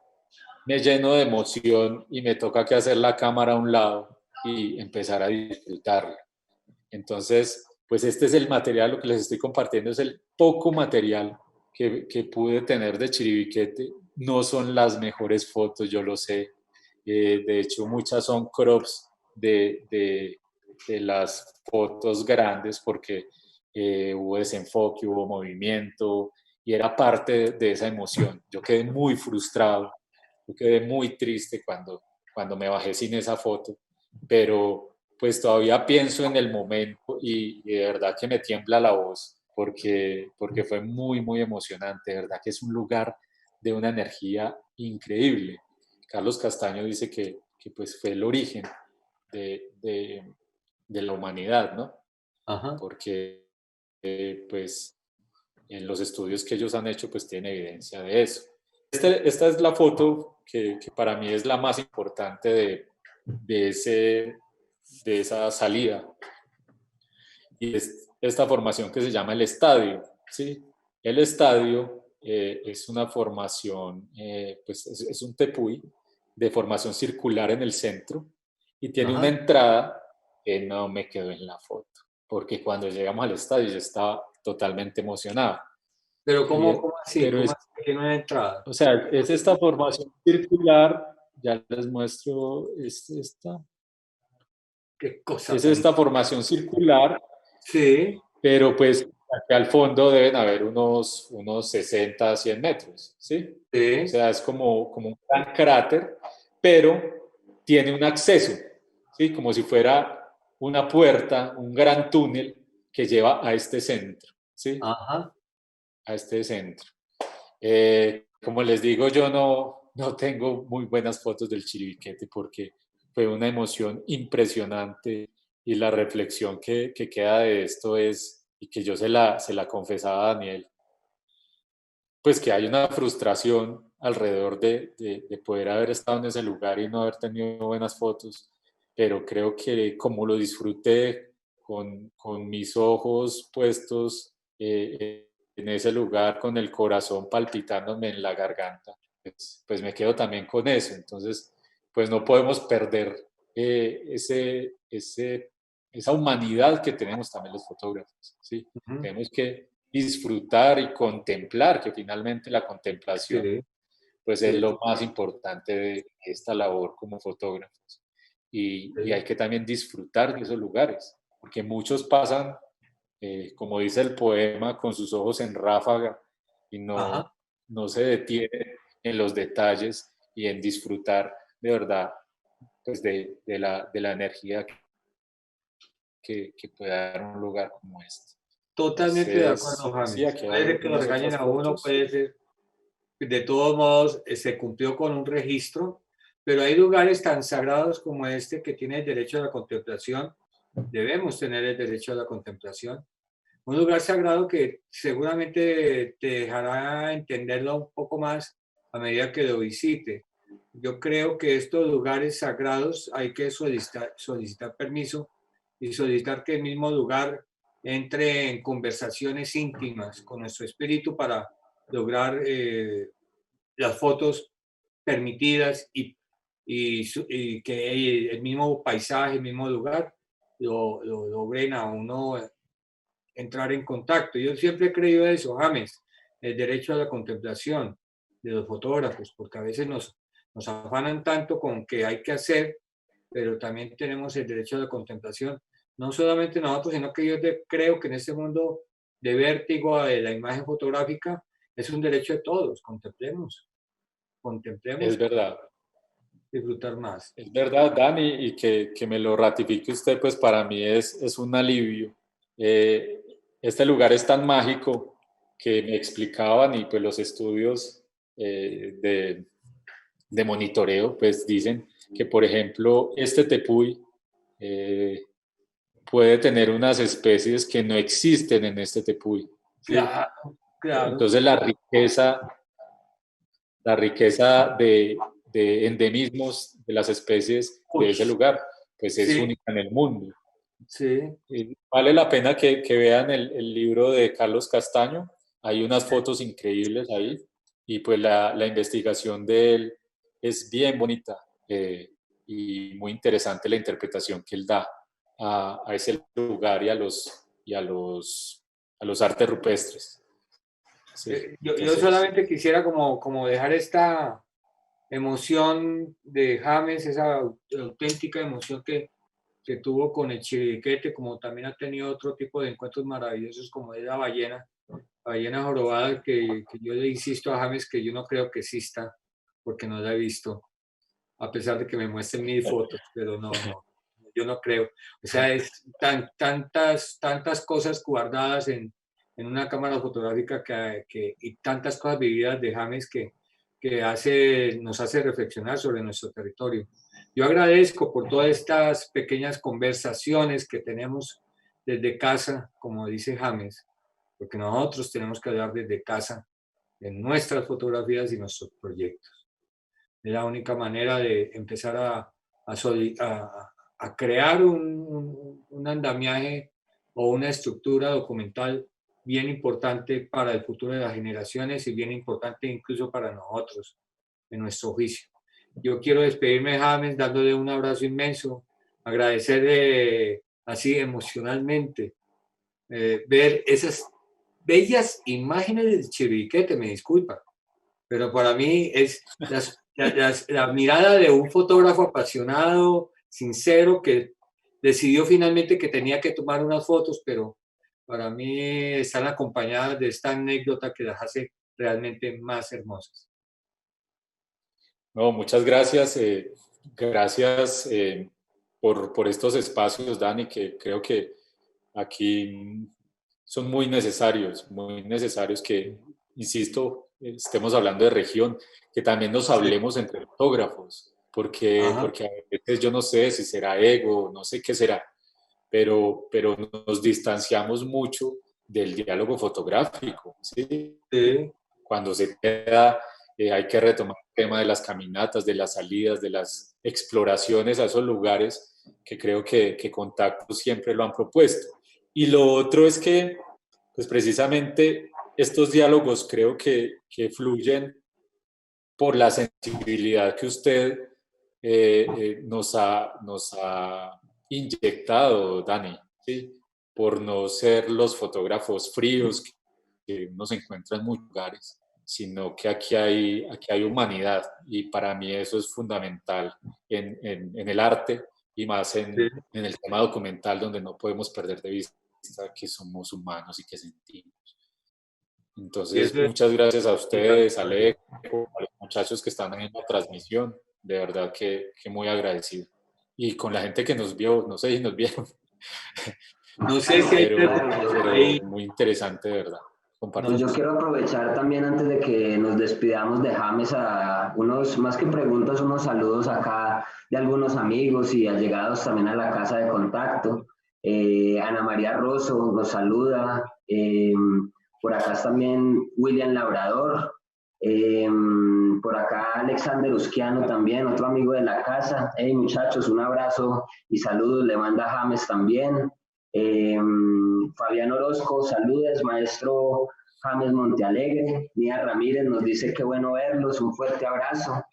me lleno de emoción y me toca que hacer la cámara a un lado y empezar a disfrutarla. Entonces, pues este es el material, lo que les estoy compartiendo es el poco material que pude tener de Chiribiquete. No son las mejores fotos, yo lo sé. De hecho, muchas son crops de las fotos grandes porque hubo desenfoque, hubo movimiento y era parte de esa emoción. Yo quedé muy frustrado, yo quedé muy triste cuando me bajé sin esa foto, pero pues todavía pienso en el momento y de verdad que me tiembla la voz porque fue muy, muy emocionante. De verdad que es un lugar de una energía increíble. Carlos Castaño dice que pues fue el origen de la humanidad, ¿no? Ajá. Porque pues en los estudios que ellos han hecho pues tiene evidencia de eso. Esta es la foto que para mí es la más importante de esa salida. Y es esta formación que se llama el estadio, ¿sí? El estadio es una formación, pues es un tepuy de formación circular en el centro y tiene una Ajá. entrada que no me quedó en la foto, porque cuando llegamos al estadio yo estaba totalmente emocionado. Pero Y, ¿cómo así? pero ¿Cómo es, así que tiene una entrada? o sea, es esta formación circular, ya les muestro, Qué cosa es tan... esta formación circular, Sí, pero pues aquí al fondo deben haber unos 60 a 100 metros, ¿sí? O sí. sea, es como un gran cráter, pero tiene un acceso, ¿sí? Como si fuera una puerta, un gran túnel que lleva a este centro, ¿sí? Ajá. A este centro. Como les digo, yo no tengo muy buenas fotos del Chiribiquete porque fue una emoción impresionante y la reflexión que queda de esto es, y que yo se la confesaba a Daniel, pues que hay una frustración alrededor de poder haber estado en ese lugar y no haber tenido buenas fotos, pero creo que como lo disfruté con mis ojos puestos en ese lugar, con el corazón palpitándome en la garganta, pues me quedo también con eso. Entonces, pues no podemos perder esa humanidad que tenemos también los fotógrafos, ¿sí? Ujú. Tenemos que disfrutar y contemplar, que finalmente la contemplación Sí, pues es sí, lo más importante de esta labor como fotógrafos. Y sí. hay que también disfrutar de esos lugares, porque muchos pasan, como dice el poema, con sus ojos en ráfaga y Ajá. no se detienen en los detalles y en disfrutar de verdad pues de la energía que puede dar un lugar como este. Totalmente de Entonces, acuerdo, pues sí, James. aquí hay Puede ser que lo algunas regañen otras a uno, fotos. puede ser. De todos modos, se cumplió con un registro, pero hay lugares tan sagrados como este que tiene el derecho a la contemplación. Debemos tener el derecho a la contemplación. Un lugar sagrado que seguramente te dejará entenderlo un poco más a medida que lo visite. Yo creo que estos lugares sagrados hay que solicitar permiso y solicitar que el mismo lugar entre en conversaciones íntimas con nuestro espíritu para lograr las fotos permitidas y que el mismo paisaje, el mismo lugar lo logren a uno entrar en contacto. Yo siempre he creído eso, James, el derecho a la contemplación de los fotógrafos, porque a veces nos afanan tanto con que hay que hacer, pero también tenemos el derecho a la contemplación. No solamente nosotros, sino que yo creo que en este mundo de vértigo de la imagen fotográfica es un derecho de todos. Contemplemos, Es verdad. disfrutar más. Es verdad, Dani, y que me lo ratifique usted, pues para mí es un alivio. Este lugar es tan mágico que me explicaban y pues los estudios de monitoreo pues dicen que, por ejemplo, este tepuy puede tener unas especies que no existen en este tepuy. ¿Sí? Claro, claro. Entonces la riqueza de endemismos de las especies de ese lugar, pues es Sí. única en el mundo. Sí. Y vale la pena que vean el libro de Carlos Castaño, hay unas fotos increíbles ahí, y pues la investigación de él es bien bonita y muy interesante la interpretación que él da a ese lugar y a los artes rupestres. Sí, Yo solamente quisiera como dejar esta emoción de James, esa auténtica emoción que tuvo con el chiribiquete, como también ha tenido otro tipo de encuentros maravillosos como es la ballena jorobada, que yo le insisto a James que yo no creo que exista, porque no la he visto, a pesar de que me muestren 1000 fotos, pero no, yo no creo. O sea, es tantas cosas guardadas en una cámara fotográfica y tantas cosas vividas de James que nos hace reflexionar sobre nuestro territorio. Yo agradezco por todas estas pequeñas conversaciones que tenemos desde casa, como dice James, porque nosotros tenemos que hablar desde casa en nuestras fotografías y nuestros proyectos. Es la única manera de empezar a crear un andamiaje o una estructura documental bien importante para el futuro de las generaciones y bien importante incluso para nosotros, en nuestro juicio. Yo quiero despedirme, James, dándole un abrazo inmenso, agradecerle así emocionalmente, ver esas bellas imágenes del Chiribiquete, me disculpa, pero para mí es la mirada de un fotógrafo apasionado, sincero, que decidió finalmente que tenía que tomar unas fotos, pero para mí están acompañadas de esta anécdota que las hace realmente más hermosas. No, muchas gracias. Gracias por estos espacios, Dani, que creo que aquí son muy necesarios que, insisto, estemos hablando de región, que también nos hablemos entre fotógrafos, porque a veces yo no sé si será ego, no sé qué será, pero nos distanciamos mucho del diálogo fotográfico, ¿sí? Sí. Cuando se queda, hay que retomar el tema de las caminatas, de las salidas, de las exploraciones a esos lugares que creo que Contacto siempre lo han propuesto. Y lo otro es que, pues precisamente, estos diálogos creo que fluyen por la sensibilidad que usted nos ha inyectado, Dani, ¿sí? Por no ser los fotógrafos fríos que uno se encuentra en muchos lugares, sino que aquí hay humanidad, y para mí eso es fundamental en el arte y más en el tema documental, donde no podemos perder de vista que somos humanos y que sentimos. Entonces, muchas gracias a ustedes, a Alejo, a los muchachos que están en la transmisión, de verdad que muy agradecido. Y con la gente que nos vio, no sé si nos vieron. No sé si hay pero muy interesante, de verdad. No, yo quiero aprovechar también, antes de que nos despidamos de James, a unos, más que preguntas, unos saludos acá de algunos amigos y allegados también a la casa de Contacto. Ana María Rosso nos saluda. Por acá también William Labrador. Por acá Alexander Usquiano también, otro amigo de la casa. Hey muchachos, un abrazo y saludos le manda James también. Fabián Orozco, saludos, maestro James Montealegre. Nia Ramírez nos dice qué bueno verlos, un fuerte abrazo.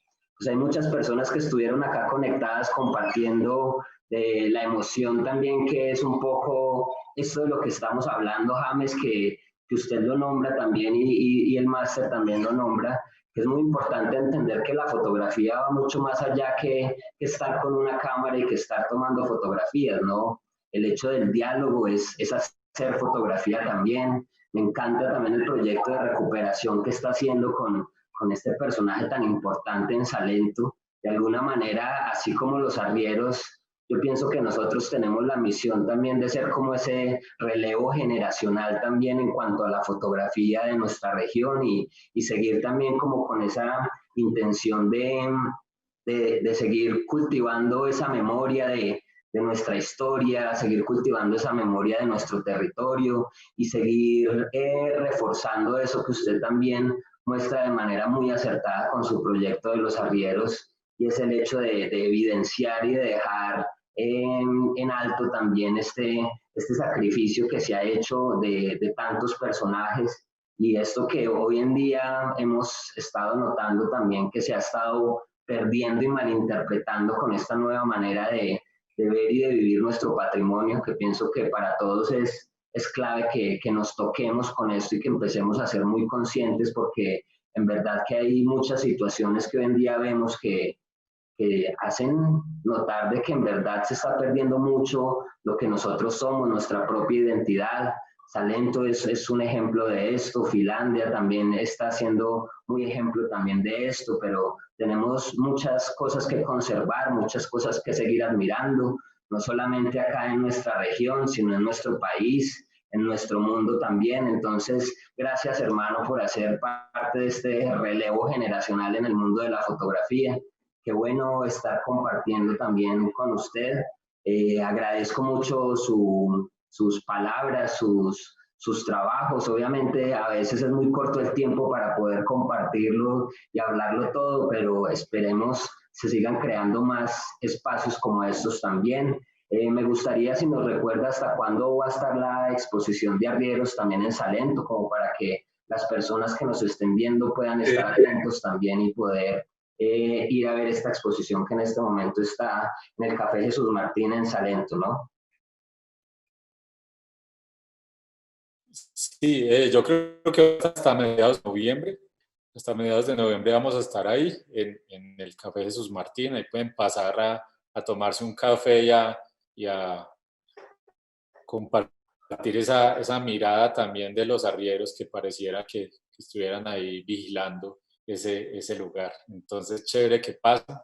pues hay muchas personas que estuvieron acá conectadas compartiendo la emoción también, que es un poco esto de lo que estamos hablando, James, que usted lo nombra también y el máster también lo nombra, que es muy importante entender que la fotografía va mucho más allá que estar con una cámara y que estar tomando fotografías, ¿no? El hecho del diálogo es hacer fotografía también. Me encanta también el proyecto de recuperación que está haciendo con este personaje tan importante en Salento. De alguna manera, así como los arrieros, yo pienso que nosotros tenemos la misión también de ser como ese relevo generacional también en cuanto a la fotografía de nuestra región y seguir también como con esa intención de seguir cultivando esa memoria de nuestra historia, seguir cultivando esa memoria de nuestro territorio y seguir reforzando eso que usted también muestra de manera muy acertada con su proyecto de los arrieros, y es el hecho de evidenciar y de dejar en alto también este sacrificio que se ha hecho de tantos personajes, y esto que hoy en día hemos estado notando también que se ha estado perdiendo y malinterpretando con esta nueva manera de ver y de vivir nuestro patrimonio, que pienso que para todos es clave que nos toquemos con esto y que empecemos a ser muy conscientes, porque en verdad que hay muchas situaciones que hoy en día vemos que hacen notar de que en verdad se está perdiendo mucho lo que nosotros somos, nuestra propia identidad. Salento es un ejemplo de esto, Finlandia también está siendo muy ejemplo también de esto, pero tenemos muchas cosas que conservar, muchas cosas que seguir admirando, no solamente acá en nuestra región, sino en nuestro país, en nuestro mundo también. Entonces, gracias hermano por hacer parte de este relevo generacional en el mundo de la fotografía. Qué bueno estar compartiendo también con usted. Agradezco mucho sus palabras, sus trabajos. Obviamente a veces es muy corto el tiempo para poder compartirlo y hablarlo todo, pero esperemos se sigan creando más espacios como estos también. Me gustaría si nos recuerda hasta cuándo va a estar la exposición de arrieros también en Salento, como para que las personas que nos estén viendo puedan estar atentos también y poder ir a ver esta exposición que en este momento está en el Café Jesús Martín en Salento, ¿no? Sí, yo creo que hasta mediados de noviembre. Hasta mediados de noviembre vamos a estar ahí en el Café Jesús Martín. Ahí pueden pasar a tomarse un café y a compartir esa mirada también de los arrieros que pareciera que estuvieran ahí vigilando ese lugar. Entonces, chévere que pasa.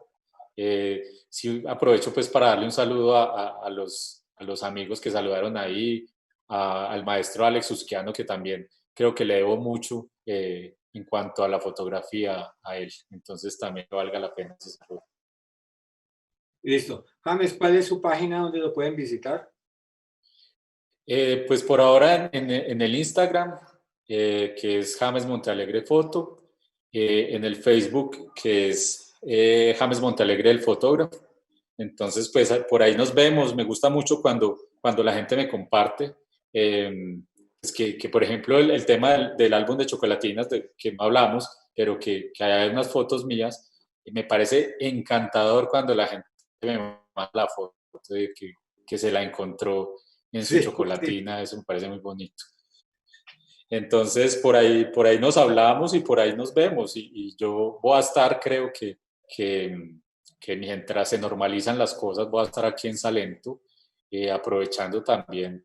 Sí, aprovecho pues para darle un saludo a los amigos que saludaron ahí, al maestro Alex Usquiano, que también creo que le debo mucho en cuanto a la fotografía a él. Entonces también valga la pena ese saludo. Listo. James, ¿cuál es su página donde lo pueden visitar? Pues por ahora en el Instagram, que es James Montealegre Foto, en el Facebook, que es James Montealegre el fotógrafo. Entonces, pues por ahí nos vemos. Me gusta mucho cuando la gente me comparte. Es que, por ejemplo, el tema del álbum de chocolatinas que no hablamos, pero que hay unas fotos mías, y me parece encantador cuando la gente me manda la foto de que se la encontró en su chocolatina. Eso me parece muy bonito. Entonces, por ahí nos hablamos y por ahí nos vemos. Y yo voy a estar, creo que mientras se normalizan las cosas, voy a estar aquí en Salento, aprovechando también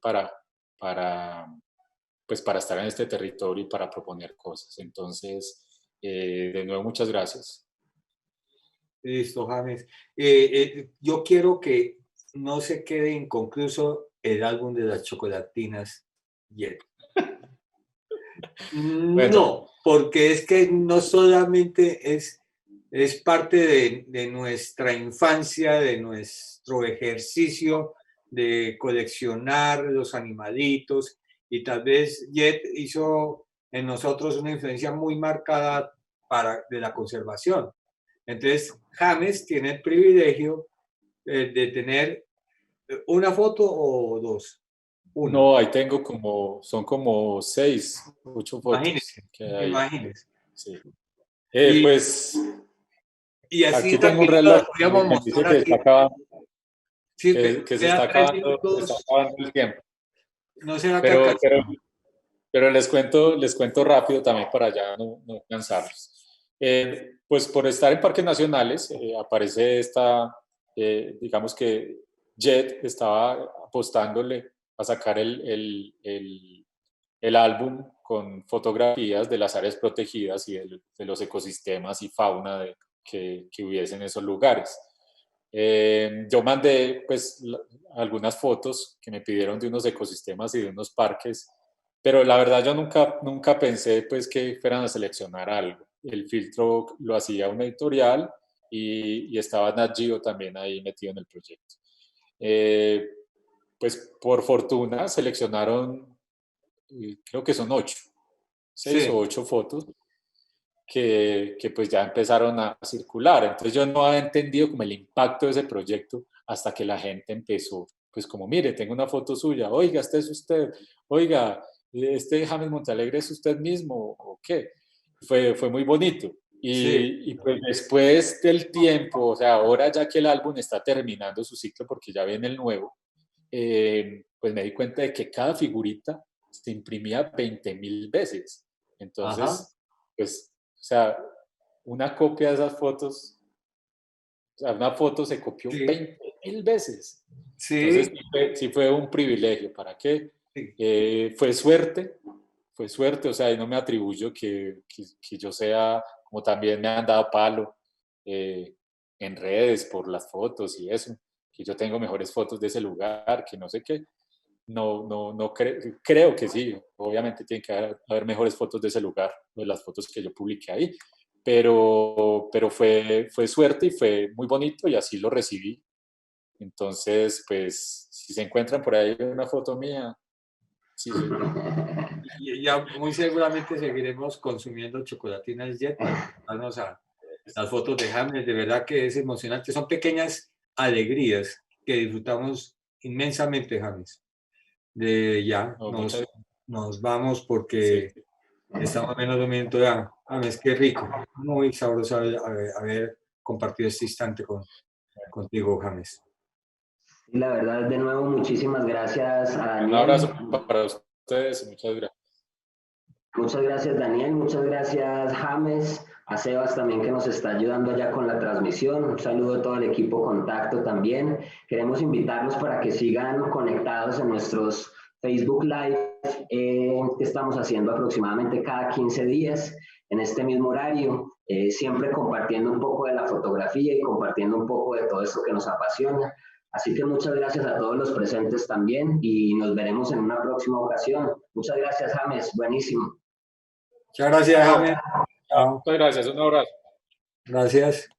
pues para estar en este territorio y para proponer cosas. Entonces, de nuevo, muchas gracias. Listo, James. Yo quiero que no se quede inconcluso el álbum de las chocolatinas yet. Bueno. No, porque es que no solamente es parte de nuestra infancia, de nuestro ejercicio de coleccionar los animalitos, y tal vez Jet hizo en nosotros una influencia muy marcada de la conservación. Entonces, James tiene el privilegio de tener una foto o dos. Uno. No, ahí tengo son como 6, 8 fotos. Imagínese. Sí. Pues Y así Aquí tengo un también reloj lo podríamos que dice mostrar que aquí. está acabando, Sí, que se quedan está 3 acabando, minutos. el tiempo. No será que Pero, alcanzamos. pero, pero les cuento rápido también para ya no cansarlos. Pues por estar en parques nacionales aparece digamos que Jet estaba apostándole a sacar el álbum con fotografías de las áreas protegidas y de los ecosistemas y fauna que hubiese en esos lugares. Yo mandé pues algunas fotos que me pidieron de unos ecosistemas y de unos parques, pero la verdad yo nunca pensé pues que fueran a seleccionar algo. El filtro lo hacía una editorial y estaba Nat Geo también ahí metido en el proyecto. Pues por fortuna seleccionaron, creo que son 6 o Sí, 8 fotos que pues ya empezaron a circular. Entonces yo no había entendido como el impacto de ese proyecto hasta que la gente empezó, pues como, mire, tengo una foto suya, oiga, este es usted, oiga, este James Montalegre es usted mismo, ¿o qué? Fue muy bonito. sí. Y pues después del tiempo, o sea, ahora ya que el álbum está terminando su ciclo porque ya viene el nuevo, pues me di cuenta de que cada figurita se imprimía 20.000 veces. Ajá. Entonces, pues, o sea, una copia de esas fotos, o sea, una foto se copió Sí, 20.000 veces. Entonces, sí, sí fue un privilegio. ¿Para qué? sí. Fue suerte, o sea, y no me atribuyo que yo sea, como también me han dado palo en redes por las fotos y eso, que yo tengo mejores fotos de ese lugar, que no sé qué. No creo que sí, obviamente tiene que haber mejores fotos de ese lugar, de las fotos que yo publiqué ahí, pero fue suerte y fue muy bonito y así lo recibí. Entonces, pues, si se encuentran por ahí una foto mía, sí soy yo. Y ya muy seguramente seguiremos consumiendo chocolatinas Jet para darnos a las fotos de James. De verdad que es emocionante. Son pequeñas alegrías que disfrutamos inmensamente, James. De ya, No, muchas nos vamos sí. porque estamos menos de un minuto ya. James, qué rico. Muy sabroso haber compartido este instante contigo, James. Y la verdad, de nuevo, muchísimas gracias a Un Daniel. abrazo para ustedes y muchas gracias. Muchas gracias, Daniel. Muchas gracias, James. A Sebas también que nos está ayudando allá con la transmisión. Un saludo a todo el equipo Contacto también. Queremos invitarlos para que sigan conectados en nuestros Facebook Live que estamos haciendo aproximadamente cada 15 días en este mismo horario, siempre compartiendo un poco de la fotografía y compartiendo un poco de todo esto que nos apasiona. Así que muchas gracias a todos los presentes también y nos veremos en una próxima ocasión. Muchas gracias, James. Buenísimo. Muchas gracias, Chao. James. Chao. Muchas gracias, un abrazo. Gracias.